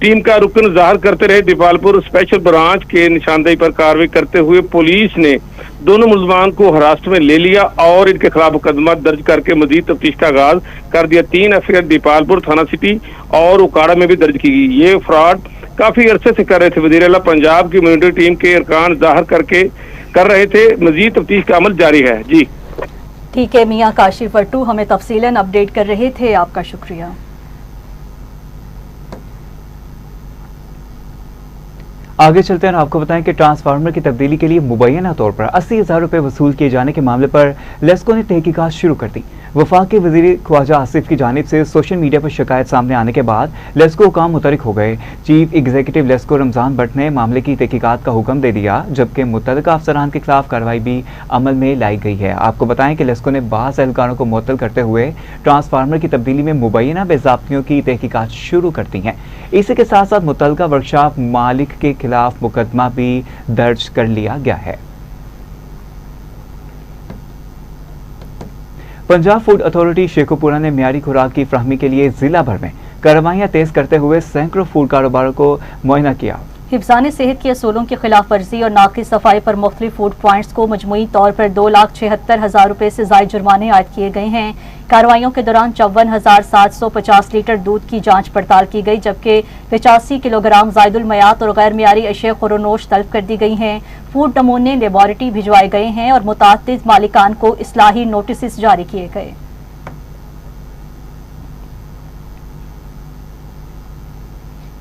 टीम का रुकन जाहिर करते रहे। दीपालपुर स्पेशल ब्रांच के निशानदेही पर कार्रवाई करते हुए पुलिस ने दोनों मुलजमान को हिरासत में ले लिया और इनके खिलाफ मुकदमा दर्ज करके मजीद तफ्तीश का आगाज कर दिया। 3 एफआईआर दीपालपुर थाना सिटी और उकाड़ा में भी दर्ज की गई। ये फ्रॉड काफी अरसे से कर रहे थे। वज़ीर आला पंजाब की मॉनिटरिंग टीम के अरकान जाहिर कर रहे थे। मजीद तफ्तीश का अमल जारी है। जी ठीक है, मियां काशिफ वट्टू हमें तफसीलन अपडेट कर रहे थे, आपका शुक्रिया। आगे चलते हैं और आपको बताएं कि ट्रांसफार्मर की तब्दीली के लिए मुबैना तौर पर 80,000 रुपए वसूल किए जाने के मामले पर लेस्को ने तहकीकात शुरू कर दी। वफाकी वजीर ख्वाजा आसिफ की जानिब से सोशल मीडिया पर शिकायत सामने आने के बाद लेस्को हुकाम मुतरिक हो गए। चीफ एग्जीक्यूटिव लेस्को रमजान भट्ट ने मामले की तहकीकात का हुक्म दे दिया, जबकि मुतल्लिका अफसरान के खिलाफ कार्रवाई भी अमल में लाई गई है। आपको बताएं कि लेस्को ने बाज़ एहलकारों को मुअत्तल करते हुए ट्रांसफार्मर की तब्दीली में मुबैना बेज़ाब्तियों की तहकीकात शुरू कर दी हैं। इसी के साथ साथ मुतल्लिका वर्कशॉप मालिक के खिलाफ मुकदमा भी दर्ज कर लिया गया है। पंजाब फूड अथॉरिटी शेखोपुरा ने मियारी खुराक की फ्राहमी के लिए जिला भर में कार्रवाइयां तेज करते हुए सैकड़ों फूड कारोबारों को मुआयना किया। हिफ्ज़ान सेहत के असूलों की खिलाफ वर्जी और नाक़िस सफाई पर मुख्तलिफ फूड पॉइंट्स को मजमूई तौर पर 2,76,000 रुपये से ज़ायद जुर्माने आयद किए गए हैं। कार्रवाइयों के दौरान 54,750 लीटर दूध की जांच पड़ताल की गई, जबकि 85 किलोग्राम ज़ायदुल मयात और गैर मियारी अशिया खुरोनोश तलब कर दी गई हैं। फूड नमूने लेबॉरेटरी भिजवाए गए हैं और मुताद्दिद मालिकान को इस्लाही नोटिस जारी किए गए।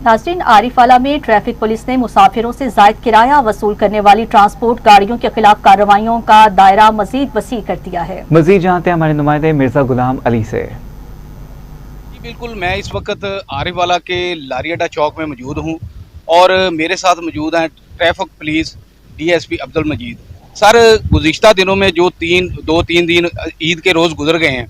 नाज़रीन, आरिफाला में ट्रैफिक पुलिस ने मुसाफिरों से जायद किराया वसूल करने वाली ट्रांसपोर्ट गाड़ियों के खिलाफ कार्रवाइयों का दायरा मजीद वसी कर दिया है। मजीद जानते हैं हमारे नुमाइंदे मिर्जा गुलाम अली से। बिल्कुल, मैं इस वक्त आरिफाला के लारी अड्डा चौक में मौजूद हूँ और मेरे साथ मौजूद हैं ट्रैफिक पुलिस डीएसपी अब्दुल मजीद। सर, गुज़िश्ता दिनों में जो 2-3 दिन ईद के रोज़ गुजर गए हैं,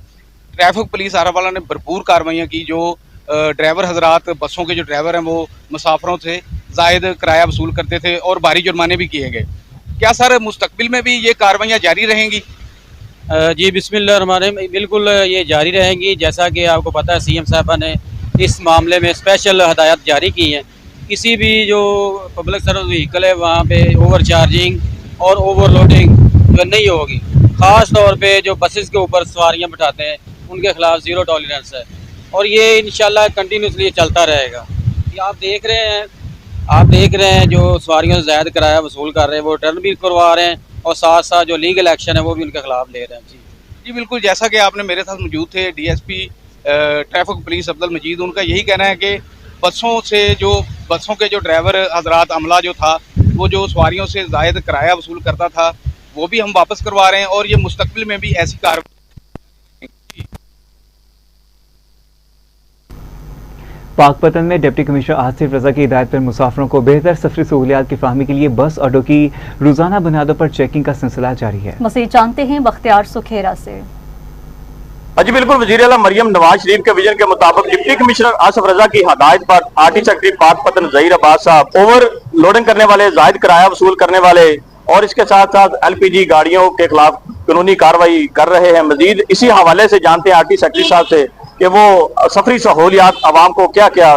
ट्रैफिक पुलिस आरिफाला ने भरपूर कार्रवाइयाँ की। जो ड्राइवर हजरात, बसों के जो ड्राइवर हैं, वो मुसाफिरों से जायद किराया वसूल करते थे और भारी जुर्माने भी किए गए। क्या सर मुस्तकबिल में भी ये कार्रवाइयाँ जारी रहेंगी? जी बिस्मिल्लाहिर्रहमानिर्रहीम, बिल्कुल ये जारी रहेंगी। जैसा कि आपको पता है, सीएम साहबा ने इस मामले में स्पेशल हदायत जारी की हैं। किसी भी जो पब्लिक सर्विस व्हीकल है वहाँ पे ओवर चार्जिंग और ओवरलोडिंग जो नहीं होगी। ख़ास तौर पे जो बसेस के ऊपर सवारियाँ बिठाते हैं उनके खिलाफ ज़ीरो टॉलरेंस है और ये इंशाल्लाह कंटिन्यूसली चलता रहेगा। ये आप देख रहे हैं जो सवारियों से ज़्यादा किराया वसूल कर रहे हैं वो रिटर्न भी करवा रहे हैं और साथ साथ जो लीगल एक्शन है वो भी उनके खिलाफ ले रहे हैं। जी बिल्कुल, जैसा कि आपने मेरे साथ मौजूद थे डीएसपी ट्रैफिक पुलिस अब्दुल मजीद, उनका यही कहना है कि बसों के जो ड्राइवर हजरात अमला जो था, वो जो सवारियों से ज़ायद किराया वसूल करता था वो भी हम वापस करवा रहे हैं और ये मुस्तकबिल में भी ऐसी कार्रवाई। पाकपतन में डिप्टी कमिश्नर आसिफ रजा की हिदायत पर मुसाफिरों को बेहतर सफरी सहूलियात की फराहमी के लिए बस अड्डों की रोजाना बुनियादों पर चेकिंग का सिलसिला जारी है। मज़ीद जानते हैं बख्तियार सुखेरा से। जी बिल्कुल, वज़ीर आला मरियम नवाज शरीफ के विजन के मुताबिक डिप्टी कमिश्नर आसिफ रजा की हदायत पर आरटी सेक्रेटरी पाकपतन ज़हीर अब्बास साहब ओवर लोडिंग करने वाले, जायद किराया वसूल करने वाले और इसके साथ साथ एलपीजी गाड़ियों के खिलाफ कानूनी कार्रवाई कर रहे हैं। मजीद इसी हवाले से जानते हैं आरटी सेक्रेटरी साहब से कि वो सफरी सहूलियात आवाम को क्या क्या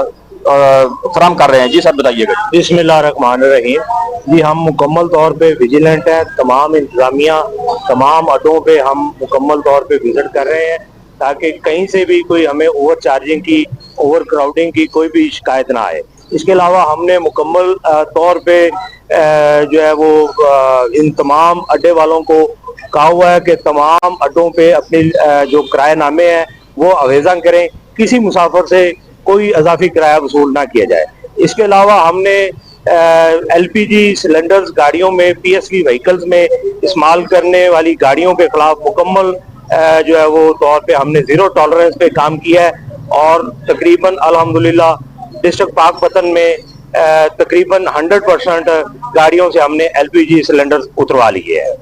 फराम कर रहे हैं। जी सर बताइएगा। बिस्मिल्लाहिर्रहमानिर्रहीम। जी हम मुकम्मल तौर पे विजिलेंट हैं। तमाम इंतजामिया तमाम अड्डों पे हम मुकम्मल तौर पे विजिट कर रहे हैं ताकि कहीं से भी कोई हमें ओवर चार्जिंग की, ओवर क्राउडिंग की कोई भी शिकायत ना आए। इसके अलावा हमने मुकम्मल तौर पे जो है वो इन तमाम अड्डे वालों को कहा हुआ है कि तमाम अड्डों पे अपने जो किरायानामे हैं वो अवेज़ा करें, किसी मुसाफिर से कोई इजाफी किराया वसूल ना किया जाए। इसके अलावा हमने एलपीजी सिलेंडर्स गाड़ियों में, पीएसवी व्हीकल्स में इस्तेमाल करने वाली गाड़ियों के खिलाफ मुकम्मल जो है वो तौर पे हमने ज़ीरो टॉलरेंस पे काम किया है और तकरीबन अल्हम्दुलिल्लाह डिस्ट्रिक्ट पाकपतन में तकरीबन 100% गाड़ियों से हमने एलपीजी सिलेंडर्स उतरवा लिए हैं।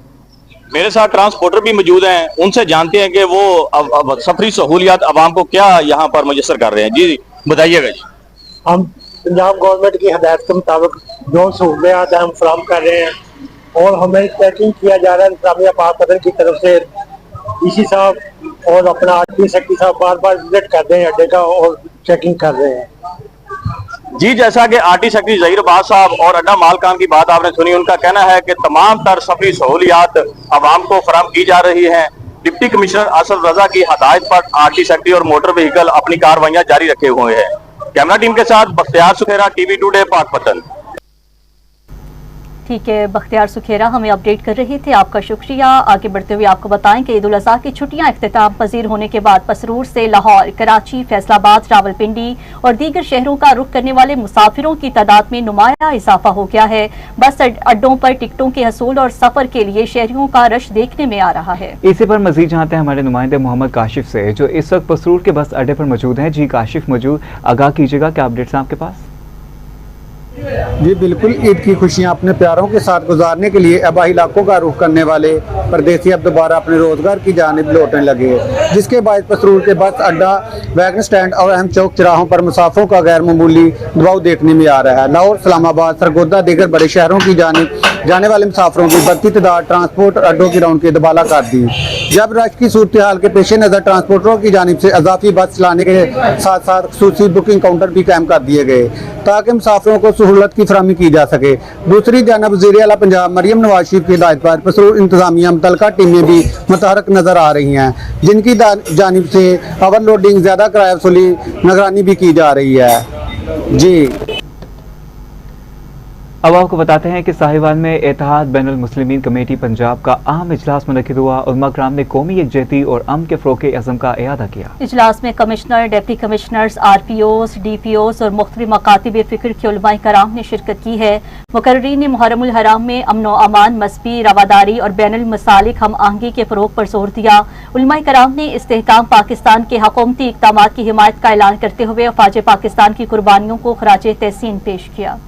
मेरे साथ ट्रांसपोर्टर भी मौजूद हैं, उनसे जानते हैं कि वो अब सफरी सहूलियात आवाम को क्या यहाँ पर मुयस्सर कर रहे हैं। जी बताइएगा। जी हम पंजाब गवर्नमेंट की हदायत के मुताबिक जो सहूलियात हम फराहम कर रहे हैं, और हमें चेकिंग किया जा रहा है इंतजामिया पाक पतन की तरफ से। डीसी साहब और अपना आरटी सेक्रेटरी साहब बार बार विजिट कर रहे हैं अड्डे का और चेकिंग कर रहे हैं। जी, जैसा कि आरटी सेक्रेटरी जहीर अब्बास साहब और अड्डा मालकान की बात आपने सुनी, उनका कहना है कि तमाम तर सफरी सहूलियात आवाम को फराहम की जा रही हैं। डिप्टी कमिश्नर असद रजा की हदायत पर आरटी सेक्रेटरी और मोटर व्हीकल अपनी कार्रवाइयां जारी रखे हुए हैं। कैमरा टीम के साथ बख्तियार सुखेरा, टीवी टुडे, पाकपतन। ठीक है, बख्तियार सुखेरा हमें अपडेट कर रहे थे, आपका शुक्रिया। आगे बढ़ते हुए आपको बताएं कि ईद उल अज़हा की छुट्टियां इख्तिताम पजीर होने के बाद पसरूर से लाहौर, कराची, फैसलाबाद, रावलपिंडी और दीगर शहरों का रुख करने वाले मुसाफिरों की तादाद में नुमाया इजाफा हो गया है। बस अड्डों पर टिकटों के हसूल और सफर के लिए शहरियों का रश देखने में आ रहा है। इसी पर मजीद जानते हैं हमारे नुमाइंदे मोहम्मद काशिफ से, जो इस वक्त पसरूर के बस अड्डे पर मौजूद हैं। जी काशिफ, मौजूद आगाह कीजिएगा, क्या अपडेट्स हैं आपके पास? जी बिल्कुल, ईद की खुशियां अपने प्यारों के साथ गुजारने के लिए आबाई इलाकों का रुख करने वाले परदेसी अब दोबारा अपने रोजगार की जानिब लौटने लगे, जिसके बाद पसरूर के बस अड्डा, वैगन स्टैंड और अहम चौक चौराहों पर मुसाफिरों का गैर मामूली दबाव देखने में आ रहा है। लाहौर, इस्लामाबाद, सरगोदा, दीगर बड़े शहरों की जानिब जाने वाले मुसाफिरों की बढ़ती तादाद ट्रांसपोर्ट अड्डों की राउंड के दबाला कर दी। जब रश की सूरत हाल के पेश नज़र ट्रांसपोर्टरों की जानिब से अजाफी बस चलाने के साथ साथ खसूसी बुकिंग काउंटर भी कायम कर दिए गए, ताकि मुसाफिरों को सहूलत की फराहमी की जा सके। दूसरी जानब वज़ीर आला पंजाब मरियम नवाज शरीफ की हिदायत पर पसरूर इंतजामिया मुतल्लिका टीमें भी मुतहरक नजर आ रही हैं, जिनकी जानिब से ओवरलोडिंग, ज्यादा किराया वसूली, निगरानी भी की जा रही है। जी, अब आपको बताते हैं कि साहिवाल में इत्तेहाद बैनुल मुस्लिमीन कमेटी पंजाब का अहम इजलास मुनक्किद हुआ। उलमा कराम ने कौमी यकजहती और अमन के फ़रोग़ के अज़्म का इयादा किया। इजलास में commissioner, deputy commissioners, RPOs, DPOs और मुख्तलिफ मकातिब फ़िक्र के उलमा कराम ने शिरकत की है। मुकर्रीरीन ने मुहर्रमुल हराम में अमन व अमान, मज़हबी रवादारी और बैनुल मसालिक हम आहंगी के फ़रोग़ पर जोर दिया। उलमा कराम ने इस्तेहकाम पाकिस्तान के हुकूमती इक़दामात की हिमायत का ऐलान करते हुए अफ़वाज पाकिस्तान की कुर्बानियों को ख़राज तहसीन पेश किया।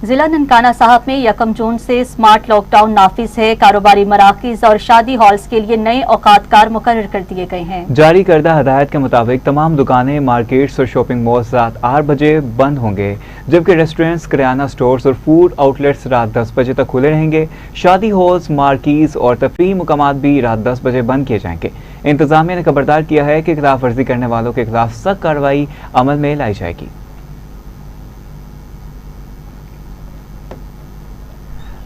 जिला ननकाना साहब में 1 जून से स्मार्ट लॉकडाउन नाफिज है। कारोबारी मराकिज और शादी हॉल्स के लिए नए औकातकार मुकर्रर कर दिए गए हैं। जारी करदा हदायत के मुताबिक तमाम दुकानें, मार्केट्स और शॉपिंग मॉल्स रात 8 बजे बंद होंगे, जबकि रेस्टोरेंट्स, किराना स्टोर्स और फूड आउटलेट्स रात 10 बजे तक खुले रहेंगे। शादी हॉल्स, मार्कीज और तफरीह मुकामात भी रात 10 बजे बंद किए जाएंगे। इंतजामिया ने खबरदार किया है कि खिलाफ वर्जी करने वालों के खिलाफ सख्त कार्रवाई अमल में लाई जाएगी।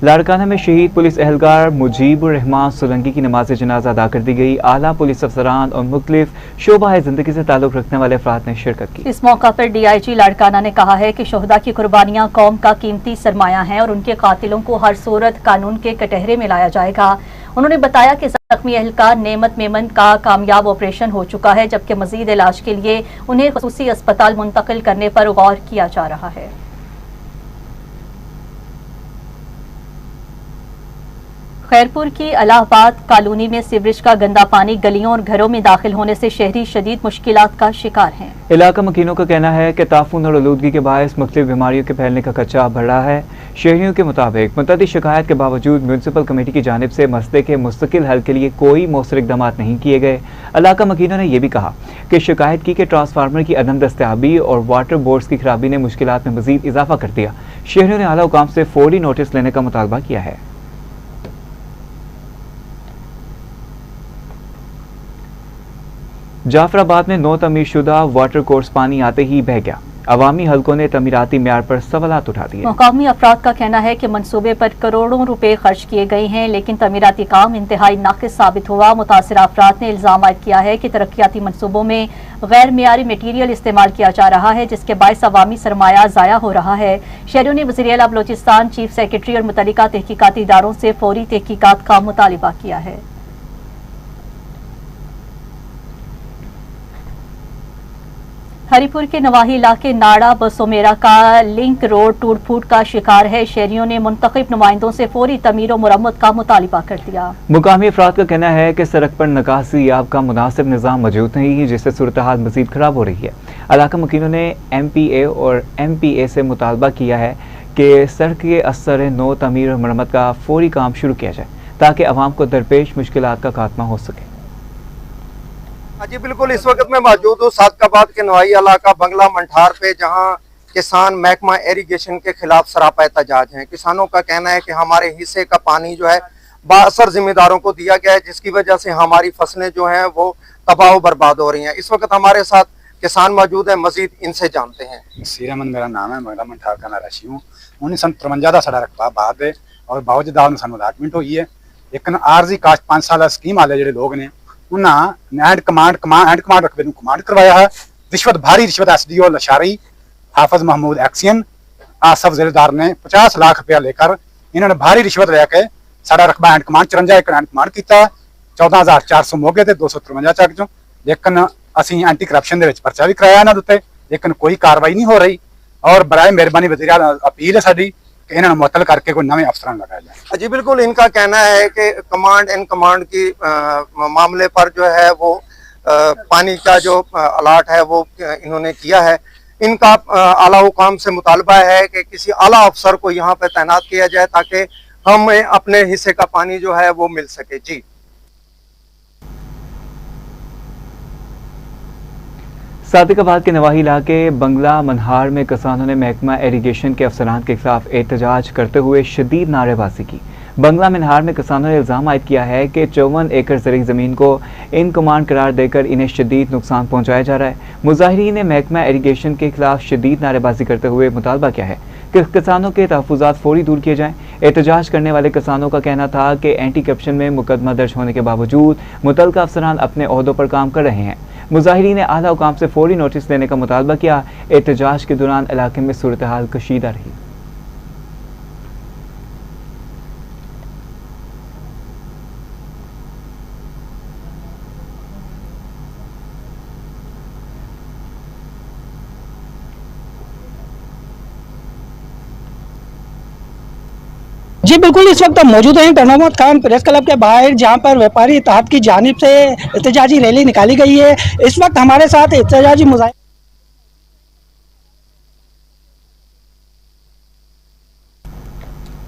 लाड़काना में शहीद पुलिस एहलकार मुजीबुर रहमान सोलंकी की नमाज जनाजा अदा कर दी गई। आला पुलिस अफसरान और मुख्तलिफ शोबा जिंदगी से ताल्लुक रखने वाले अफराद ने शिरकत की। इस मौका पर DIG लाड़काना ने कहा है कि शोहदा की कुर्बानियां कौम का कीमती सरमाया हैं और उनके कातिलों को हर सूरत कानून के कटहरे में लाया जाएगा। उन्होंने बताया कि जख्मी एहलकार नेमत मेमन का कामयाब ऑपरेशन हो चुका है, जबकि मजीद इलाज के लिए उन्हें खसूसी अस्पताल मुंतकिल करने पर गौर किया जा रहा है। खैरपुर की अलाहाबाद कॉलोनी में सीवरेज का गंदा पानी गलियों और घरों में दाखिल होने से शहरी शदीद मुश्किलात का शिकार हैं। इलाका मकीनों का कहना है कि ताफून और आलूदगी के बायस मुख्तलिफ बीमारियों के फैलने का खदशा बढ़ रहा है। शहरियों के मुताबिक मुतअद्दिद शिकायत के बावजूद म्यूनसिपल कमेटी की जानिब से मसले के मुस्तकिल हल के लिए कोई मौसर इक़दाम नहीं किए गए। इलाका मकीनों ने यह भी कहा कि शिकायत की कि ट्रांसफार्मर की अदम दस्तयाबी और वाटर बोर्ड्स की खराबी ने मुश्किलात में मजीद इजाफा कर दिया। शहरियों ने आला हुकाम से फौरी नोटिस लेने का मुतालबा किया है। जाफराबाद में 9 तमीरशुदा वाटर कोर्स पानी आते ही बह गया। अवामी हलकों ने तमीराती म्यार पर सवालात उठा दिए। मकामी अफराद का कहना है कि मंसूबे पर करोड़ों रुपए खर्च किए गए हैं, लेकिन तमीराती काम इंतहाई नाकिस साबित हुआ। मुतासिर अफराद ने इल्जाम आयद किया है कि तरक्याती मंसूबों में गैर मियारी मटीरियल इस्तेमाल किया जा रहा है, जिसके बायस अवामी सरमाया ज़ाया हो रहा है। शहरियों ने वज़ीर आला बलोचिस्तान, चीफ सेक्रेटरी और मुतल्लिका तहकीकाती इदारों से फौरी तहकीकात का मुतालिबा किया है। हरिपुर के नवाही इलाके नाड़ा बसोमेरा का लिंक रोड टूट फूट का शिकार है। शहरियों ने मुंतखब नुमाइंदों से फौरी तमीर और मुरम्मत का मुतालिबा कर दिया। मुकामी अफराद का कहना है कि सड़क पर निकासी याब का मुनासिब निज़ाम मौजूद नहीं है, जिससे सूरत हाल मजीद खराब हो रही है। इलाका मकीनों ने MPA और MPA से मुतालबा किया है कि सड़क के असर नौ तमीर और मरम्मत का फौरी काम शुरू किया जाए, ताकि अवाम को दरपेश मुश्किलात का खात्मा हो सके। जी बिल्कुल, इस वक्त मैं मौजूद हूँ सादकाबाद के नवाई इलाका बंगला मंठार पे, जहाँ किसान महकमा इरिगेशन के खिलाफ सरापा एहतजाज हैं। किसानों का कहना है कि हमारे हिस्से का पानी जो है बाअसर जिम्मेदारों को दिया गया है, जिसकी वजह से हमारी फसलें जो हैं वो तबाह बर्बाद हो रही हैं। इस वक्त हमारे साथ किसान मौजूद है, मजीद इनसे जानते हैं। सीर अहमद मेरा नाम है, बंगला मंठार का नाराशी हूँ। 1953 का साढ़ा रकबा बाद है और बावजूद सानू अलाटमेंट हुई है, लेकिन आरजी कास्ट 5 साल स्कीम वाले जो लोग ने उन्होंने एंड कमांड रकबे को कमांड करवाया है। रिश्वत, भारी रिश्वत SDO लशारी हाफिज महमूद एक्सियन आसफ जिलेदार ने 50 लाख रुपया लेकर इन्होंने भारी रिश्वत लेके साड़ा रकबा एंड कमांड 54 एकड़ एंड कमांड किया। 14,400 मोगे थे 253 चक चो, लेकिन असी एंटी करप्शन दे विच परचा भी कराया इन्होंने उत्ते, लेकिन कोई कार्रवाई नहीं हो रही। और बराए मेहरबानी वज़ीर आला अपील है साडी कि इन्होंने मुअत्तल करके कोई नवे अफसरां लगाया जाए। जी बिल्कुल, इनका कहना है कि कमांड एंड कमांड की मामले पर जो है वो पानी का जो अलाट है वो इन्होंने किया है। इनका आला हुकाम से मुतालबा है कि किसी आला अफसर को यहाँ पे तैनात किया जाए ताकि हमें अपने हिस्से का पानी जो है वो मिल सके। जी सादिकाबाद के नवाही इलाके बंगला मनहार में किसानों ने महकमा इरिगेशन के अफसरान के खिलाफ एहतजाज करते हुए शदीद नारेबाजी की। बंगला मनहार में किसानों ने इल्ज़ाम आयद किया है कि 54 एकड़ ज़रूरी ज़मीन को इन कमांड करार देकर इन्हें शदीद नुकसान पहुँचाया जा रहा है। मुजाहिरीन ने महकमा इरिगेशन के खिलाफ शदीद नारेबाजी करते हुए मुतालबा किया है कि किसानों के तहफ़्फ़ुज़ात फौरी दूर किए जाएँ। एहतजाज करने वाले किसानों का कहना था कि एंटी करप्शन में मुकदमा दर्ज होने के बावजूद मुतल्लिका अफसरान अपने ओहदों पर काम कर रहे हैं। मुजाहिरीन ने आला हुकाम से फौरी नोटिस देने का मुतालबा किया। एहतजाज के दौरान इलाके में सूरत हाल कशीदा रही। जी बिल्कुल, इस वक्त हम मौजूद हैं टनोमत खान प्रेस क्लब के बाहर, जहां पर व्यापारी इत्तेहाद की जानिब से एहतजाजी रैली निकाली गई है। इस वक्त हमारे साथ एहतजाजी मुजाहिर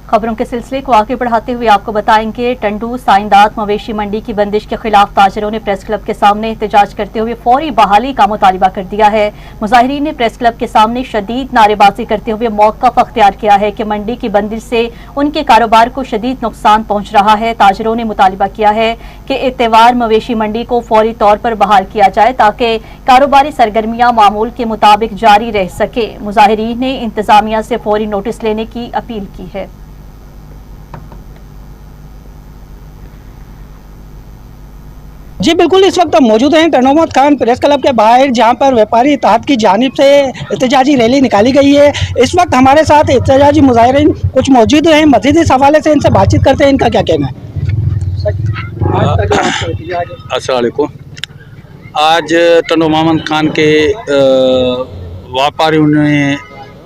खबरों के सिलसिले को आगे बढ़ाते हुए आपको बताएंगे, टंडू साइंदात मवेशी मंडी की बंदिश के खिलाफ ताजरों ने प्रेस क्लब के सामने एहतजाज करते हुए फौरी बहाली का मुतालिबा कर दिया है। मुजाहिरीन ने प्रेस क्लब के सामने शदीद नारेबाजी करते हुए मौक़िफ़ अख्तियार किया है कि मंडी की बंदिश से उनके कारोबार को शदीद नुकसान पहुंच रहा है। ताजरों ने मुतालिबा किया है कि एतवार मवेशी मंडी को फौरी तौर पर बहाल किया जाए ताकि कारोबारी सरगर्मियां मामूल के मुताबिक जारी रह सके। मुजाहिरीन ने इंतजामिया से फौरी नोटिस लेने की अपील की है। जी बिल्कुल, इस वक्त हम मौजूद हैं टनोमत खान प्रेस क्लब के बाहर, जहां पर व्यापारी इत्तेहाद की जानिब से एहतजाजी रैली निकाली गई है। इस वक्त हमारे साथ एहतजाजी मुजाहिरीन कुछ मौजूद हैं। मज़ीद इस हवाले से इनसे बातचीत करते हैं, इनका क्या कहना है। अस्सलाम वालेकुम। आज टनोमत खान के व्यापारियों ने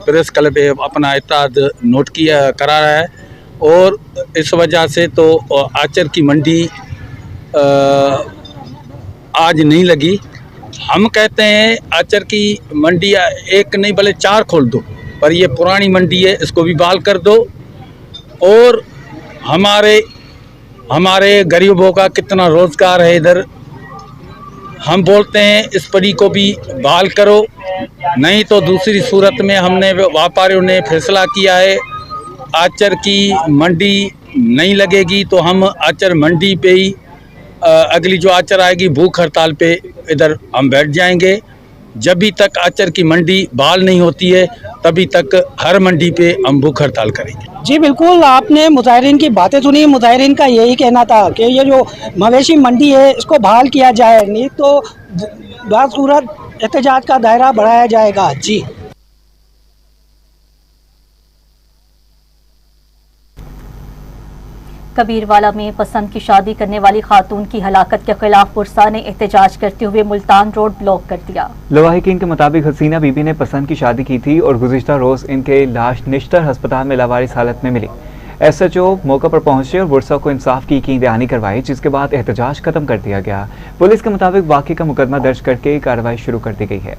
प्रेस क्लब पे अपना इत्तेहाद नोट किया करा रहा है और इस वजह से तो आचर की मंडी आज नहीं लगी। हम कहते हैं आचर की मंडी एक नहीं भले 4 खोल दो, पर ये पुरानी मंडी है, इसको भी बहाल कर दो। और हमारे गरीबों का कितना रोज़गार है इधर, हम बोलते हैं इस पड़ी को भी बहाल करो, नहीं तो दूसरी सूरत में हमने व्यापारियों ने फैसला किया है आचर की मंडी नहीं लगेगी तो हम आचर मंडी पे ही अगली जो आचर आएगी भूख हड़ताल पे इधर हम बैठ जाएंगे। जब भी तक आचर की मंडी बहाल नहीं होती है तभी तक हर मंडी पे हम भूख हड़ताल करेंगे। जी बिल्कुल, आपने मुजाहिरीन की बातें सुनी। मुजाहिरीन का यही कहना था कि ये जो मवेशी मंडी है इसको बहाल किया जाए, नहीं तो बासूरत एहतजाज का दायरा बढ़ाया जाएगा। जी कबीरवाला में पसंद की शादी करने वाली खातून की हलाकत के खिलाफ पुरसा ने एहतजाज करते हुए मुल्तान रोड ब्लॉक कर दिया। लवाहिकीन के मुताबिक हसीना बीबी ने पसंद की शादी की थी और गुज़िश्ता रोज इनके लाश निश्तर अस्पताल में लावारिस हालत में मिली। SHO मौके पर पहुंचे और बुरसा को इंसाफ की यकीन दहानी करवाई, जिसके बाद एहतजाज खत्म कर दिया गया। पुलिस के मुताबिक वाक़े का मुकदमा दर्ज करके कार्रवाई शुरू कर दी गई है।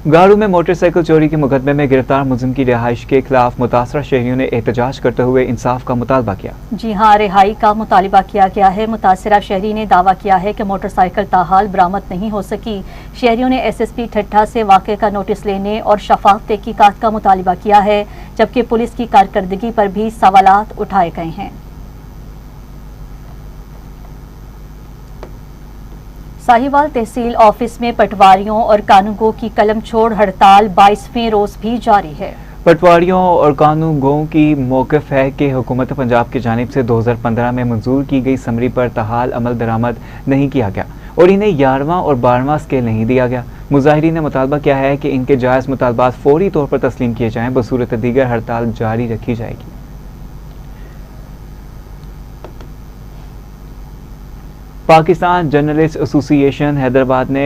गारू में मोटरसाइकिल चोरी के मुकदमे में गिरफ्तार मुलजिम की रिहाइश के खिलाफ मुतासरा शहरियों ने एहतजाज करते हुए इंसाफ का मुतालबा किया। जी हां, रिहाई का मुतालबा किया गया है। मुतासरा शहरी ने दावा किया है कि मोटरसाइकिल ताहाल बरामद नहीं हो सकी। शहरियों ने SSP ठट्ठा से वाक़े का नोटिस लेने और शफाफ तहकीकात का मुतालबा किया है, जबकि पुलिस की कारकर्दगी पर भी सवालात उठाए गए हैं। साहिवाल तहसील ऑफिस में पटवारियों और कानूनगो की कलम छोड़ हड़ताल 22वें रोज भी जारी है। पटवारियों और कानूनगों की मौक़िफ़ है कि हुकूमत पंजाब की जानिब से 2015 में मंजूर की गई समरी पर ताहाल अमल दरामद नहीं किया गया और इन्हें 11वां और 12वां स्केल नहीं दिया गया। मुजाहिरीन ने मुतालबा किया है कि इनके जायज़ मुतालबात फौरी तौर पर तस्लीम किए जाएँ, बसूरत दीगर हड़ताल जारी रखी जाएगी। पाकिस्तान जर्नलिस्ट एसोसिएशन हैदराबाद ने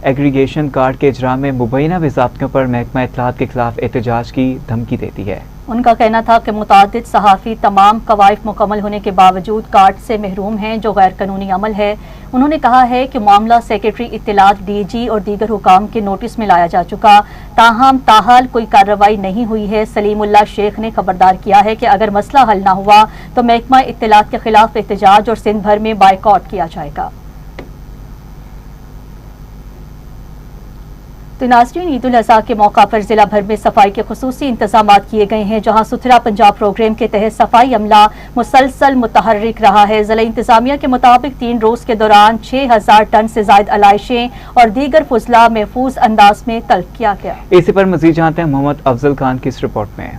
एग्रीगेशन कार्ड के इजरा में मुबैना ज़ाब्तों पर महकमा इत्तलात के खिलाफ एहतजाज की धमकी देती है। उनका कहना था कि मुतादिद सहाफ़ी तमाम कवायद मुकम्मल होने के बावजूद कार्ड से महरूम हैं, जो गैर कानूनी अमल है। उन्होंने कहा है कि मामला सेक्रेटरी इत्तलात DG और दीगर हुकाम के नोटिस में लाया जा चुका, ताहम ताहाल कोई कार्रवाई नहीं हुई है। सलीमुल्लाह शेख ने खबरदार किया है कि अगर मसला हल ना हुआ तो महकमा इत्तलात के खिलाफ एहतजाज और सिंध भर में बायकॉट किया जाएगा। तो नाज़रीन, ईद उल अज़हा के मौका पर जिला भर में सफाई के खुसूसी इंतजाम किए गए हैं, जहां सुथरा पंजाब प्रोग्राम के तहत सफाई अमला मुसलसल मुतहर्रिक रहा है। जिला इंतजामिया के मुताबिक 3 रोज के दौरान 6000 टन से ज्यादा अलाइशें और दीगर फुजला महफूज अंदाज में तल्क किया गया। इसी पर मजीद जानते हैं मोहम्मद अफजल खान की इस रिपोर्ट में।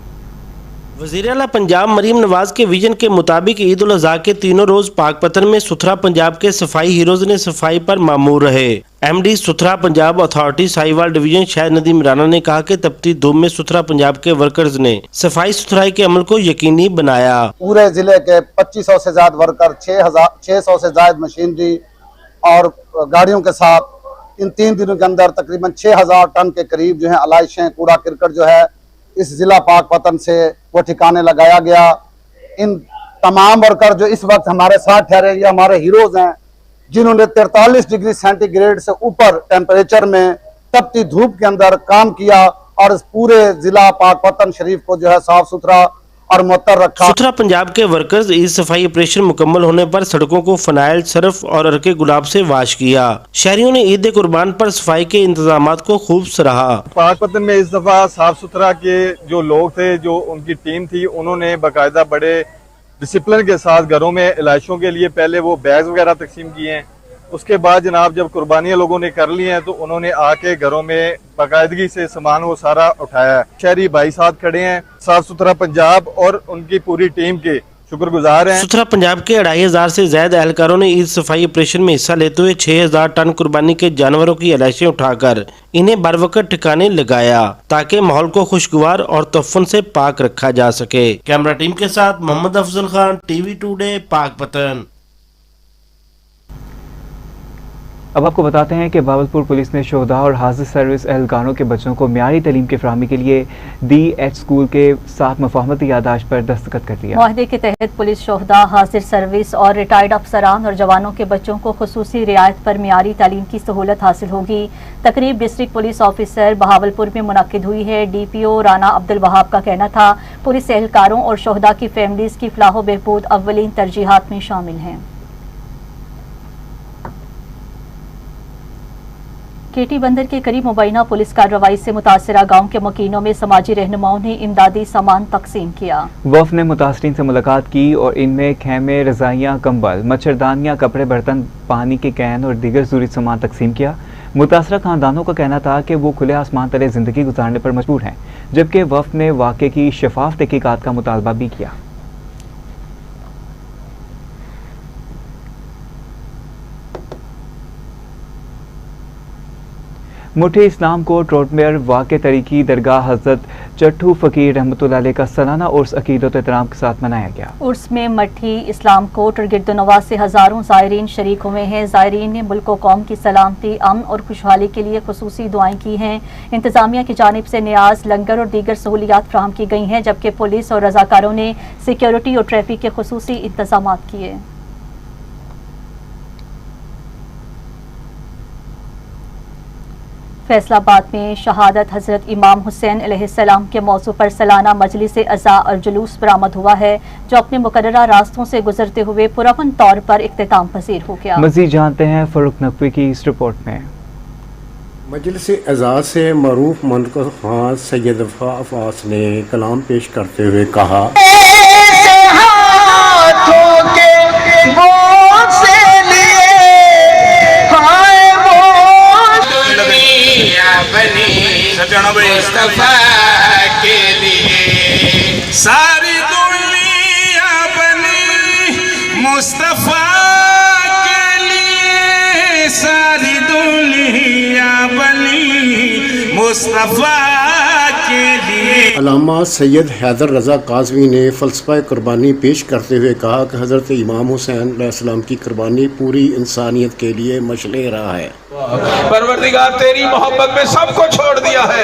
वज़ीर आला पंजाब मरीम नवाज के विजन के मुताबिक ईद उल अज़हा के तीनों रोज पाकपतन में सुथरा पंजाब के सफाई हीरोज ने सफाई पर मामूर रहे। MD सुथरा पंजाब अथॉरिटी साहिवाल डिवीजन शायद नदीम राना ने कहा कि तपती धूप में सुथरा पंजाब के वर्कर्स ने सफाई सुथराई के अमल को यकीनी बनाया। पूरे जिले के 2500 से ज्यादा वर्कर, 600 से ज्यादा मशीनरी और गाड़ियों के साथ इन 3 दिनों के अंदर तकरीबन 6000 टन के करीब जो है अलाइशें, कूड़ा करकट जो है इस जिला पाकपतन से वो ठिकाने लगाया गया। इन तमाम वर्कर जो इस वक्त हमारे साथ ठहरे, ये हमारे हीरोज हैं, जिन्होंने 43 डिग्री सेंटीग्रेड से ऊपर टेम्परेचर में तपती धूप के अंदर काम किया और इस पूरे जिला पाकपतन शरीफ को जो है साफ सुथरा और मुअत्तर रखा। सुथरा पंजाब के वर्कर्स ईद सफाई ऑपरेशन मुकम्मल होने पर सड़कों को फनाइल, सर्फ और अर्के गुलाब से वाश किया। शहरियों ने ईद कुर्बान पर सफाई के इंतजामात को खूब सराहा। पाकपतन में इस दफा साफ सुथरा के जो लोग थे, जो उनकी टीम थी, उन्होंने बाकायदा बड़े डिसिप्लिन के साथ घरों में इलाइशों के लिए पहले वो बैग वगैरह तकसीम किए हैं। उसके बाद जनाब जब कुर्बानियां लोगों ने कर ली हैं तो उन्होंने आके घरों में बाकायदगी से सामान वो सारा उठाया है। शहरी भाई साथ खड़े हैं, साफ सुथरा पंजाब और उनकी पूरी टीम के शुक्रगुजार हैं। सुथरा पंजाब के 2500 से ज्यादा एहलकारों ने ईद सफाई ऑपरेशन में हिस्सा लेते हुए 6000 टन कुर्बानी के जानवरों की अलाइशें उठाकर इन्हें बरवकत ठिकाने लगाया, ताकि माहौल को खुशगवार और तोहफन से पाक रखा जा सके। कैमरा टीम के साथ मोहम्मद अफजल खान, TV टुडे, पाकपतन। अब आपको बताते हैं कि बावलपुर पुलिस ने शोहदा और हाजिर सर्विस एहलकारों के बच्चों को मियारी तालीम की फराहमी के लिए DH स्कूल के साथ मुफाहमती याददाश्त पर दस्तखत कर दिया। मुआहदे के तहत पुलिस शोहदा, हाजिर सर्विस और रिटायर्ड अफसरान और जवानों के बच्चों को खुसूसी रियायत पर मियारी तालीम की सहूलत हासिल होगी। तकरीब डिस्ट्रिक्ट पुलिस ऑफिसर बहावलपुर में मुनक्किद हुई है। DPO राना अब्दुल वहाब का कहना था, पुलिस एहलकारों और शोहदा की फैमिलीज की फलाह बहबूद अव्वलीन तरजीहात में शामिल हैं। केटी बंदर के करीब मुबैना पुलिस कार्रवाई से मुतासरा गांव के मकीनों में समाजी रहनुमाओं ने इमदादी सामान तकसीम किया। वफ़द ने मुतासरीन से मुलाकात की और इनमें खेमे, रजाइयाँ, कंबल, मच्छरदानियाँ, कपड़े, बर्तन, पानी के कैन और दीगर ज़रूरी सामान तकसीम किया। मुतासरा खानदानों का कहना था कि वो खुले आसमान तले ज़िंदगी गुजारने पर मजबूर हैं, जबकि वफ़द ने वाक़े की शफाफ तहकीकात का मुतालबा भी किया। मुठे इस्लाम कोट रोड में वाक़े तरीकी दरगाह हज़रत चट्टू फ़कीर रहमतुल्लाह अलैह का सालाना उर्स अकीदत एहतराम के साथ मनाया गया। उर्स में मठी, इस्लाम कोट और गिरदोनवा से हज़ारों ज़ायरीन शरीक हुए हैं। ज़ायरीन ने मुल्क व कौम की सलामती, अमन और खुशहाली के लिए खुसूसी दुआएं की हैं। इंतज़ामिया की जानिब से न्याज, लंगर और दीगर सहूलियात फराहम की गई हैं, जबकि पुलिस और रज़ाकारों ने सिक्योरिटी और ट्रैफिक के खुसूसी इंतज़ामात किए। फैसलाबाद में शहादत हजरत इमाम हुसैन अलैहिस्सलाम के मौजू पर सालाना मजलिस अज़ा और जुलूस बरामद हुआ है, जो अपने मुकर्ररा रास्तों से गुजरते हुए पुरअमन तौर पर इख्तिताम पजीर हो गया। मज़ीद जानते हैं फरूक नकवी की इस रिपोर्ट में। मजलिस अज़ा से मरूफ मुनक़िद ख़ान सैयद अब्बास ने कलाम पेश करते हुए कहा, के लिए सारी दुनिया बनी मुस्तफा के लिए, सारी दुनिया बनी मुस्तफा के लिए। अल्लामा सैयद हैदर रज़ा काज़वी ने फ़लसफ़ा कुर्बानी पेश करते हुए कहा कि हज़रत इमाम हुसैन अलैहिस्सलाम की कुर्बानी पूरी इंसानियत के लिए मशले रहा है। परवरदिगार तेरी मोहब्बत में सबको छोड़ दिया है।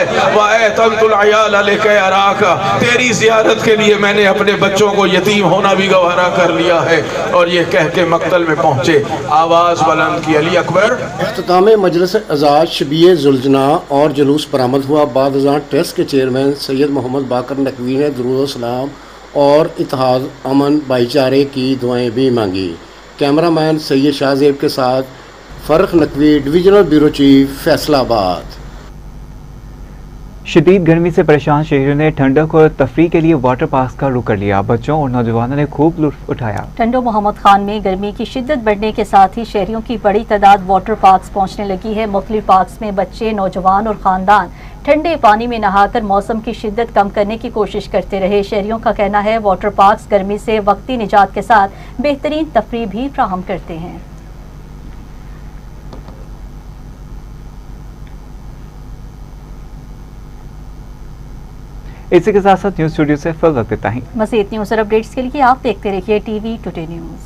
तेरी ज़ियारत के लिए मैंने अपने बच्चों को यतीम होना भी गवारा कर लिया है। और ये कह के मक्तल में पहुंचे, आवाज़ बुलंद की, अली अकबर। इख्तिताम मजलिस अज़ा शबीए जुलजना और जुलूस बरामद हुआ। बाद अज़ां ट्रस्ट के चेयरमैन सैयद मोहम्मद बाकर नकवी ने दुरूद सलाम और इत्तेहाद, अमन, भाईचारे की दुआएं भी मांगी। कैमरामैन सैयद शाहजेब के साथ Farrukh Naqvi, divisional bureau chief, Faisalabad. शदीद गर्मी से परेशान शहरियों ने ठंडक और तफरीह के लिए वाटर पार्क का रुख कर लिया। बच्चों और नौजवानों ने खूब लुत्फ उठाया। टंडो मोहम्मद खान में गर्मी की शिद्दत बढ़ने के साथ ही शहरियों की बड़ी तादाद वाटर पार्क्स पहुंचने लगी है। मुख्तलिफ पार्क्स में बच्चे, नौजवान और खानदान ठंडे पानी में नहाकर मौसम की शिद्दत कम करने की कोशिश करते रहे। शहरियों का कहना है वाटर पार्क्स गर्मी से वक्ती निजात के साथ बेहतरीन तफरीह भी फ्राहम करते हैं। इसी के साथ साथ न्यूज स्टूडियो से फिल वक्त इतना ही। मज़ीद न्यूज़ और अपडेट्स के लिए आप देखते रहिए टीवी टुडे न्यूज़।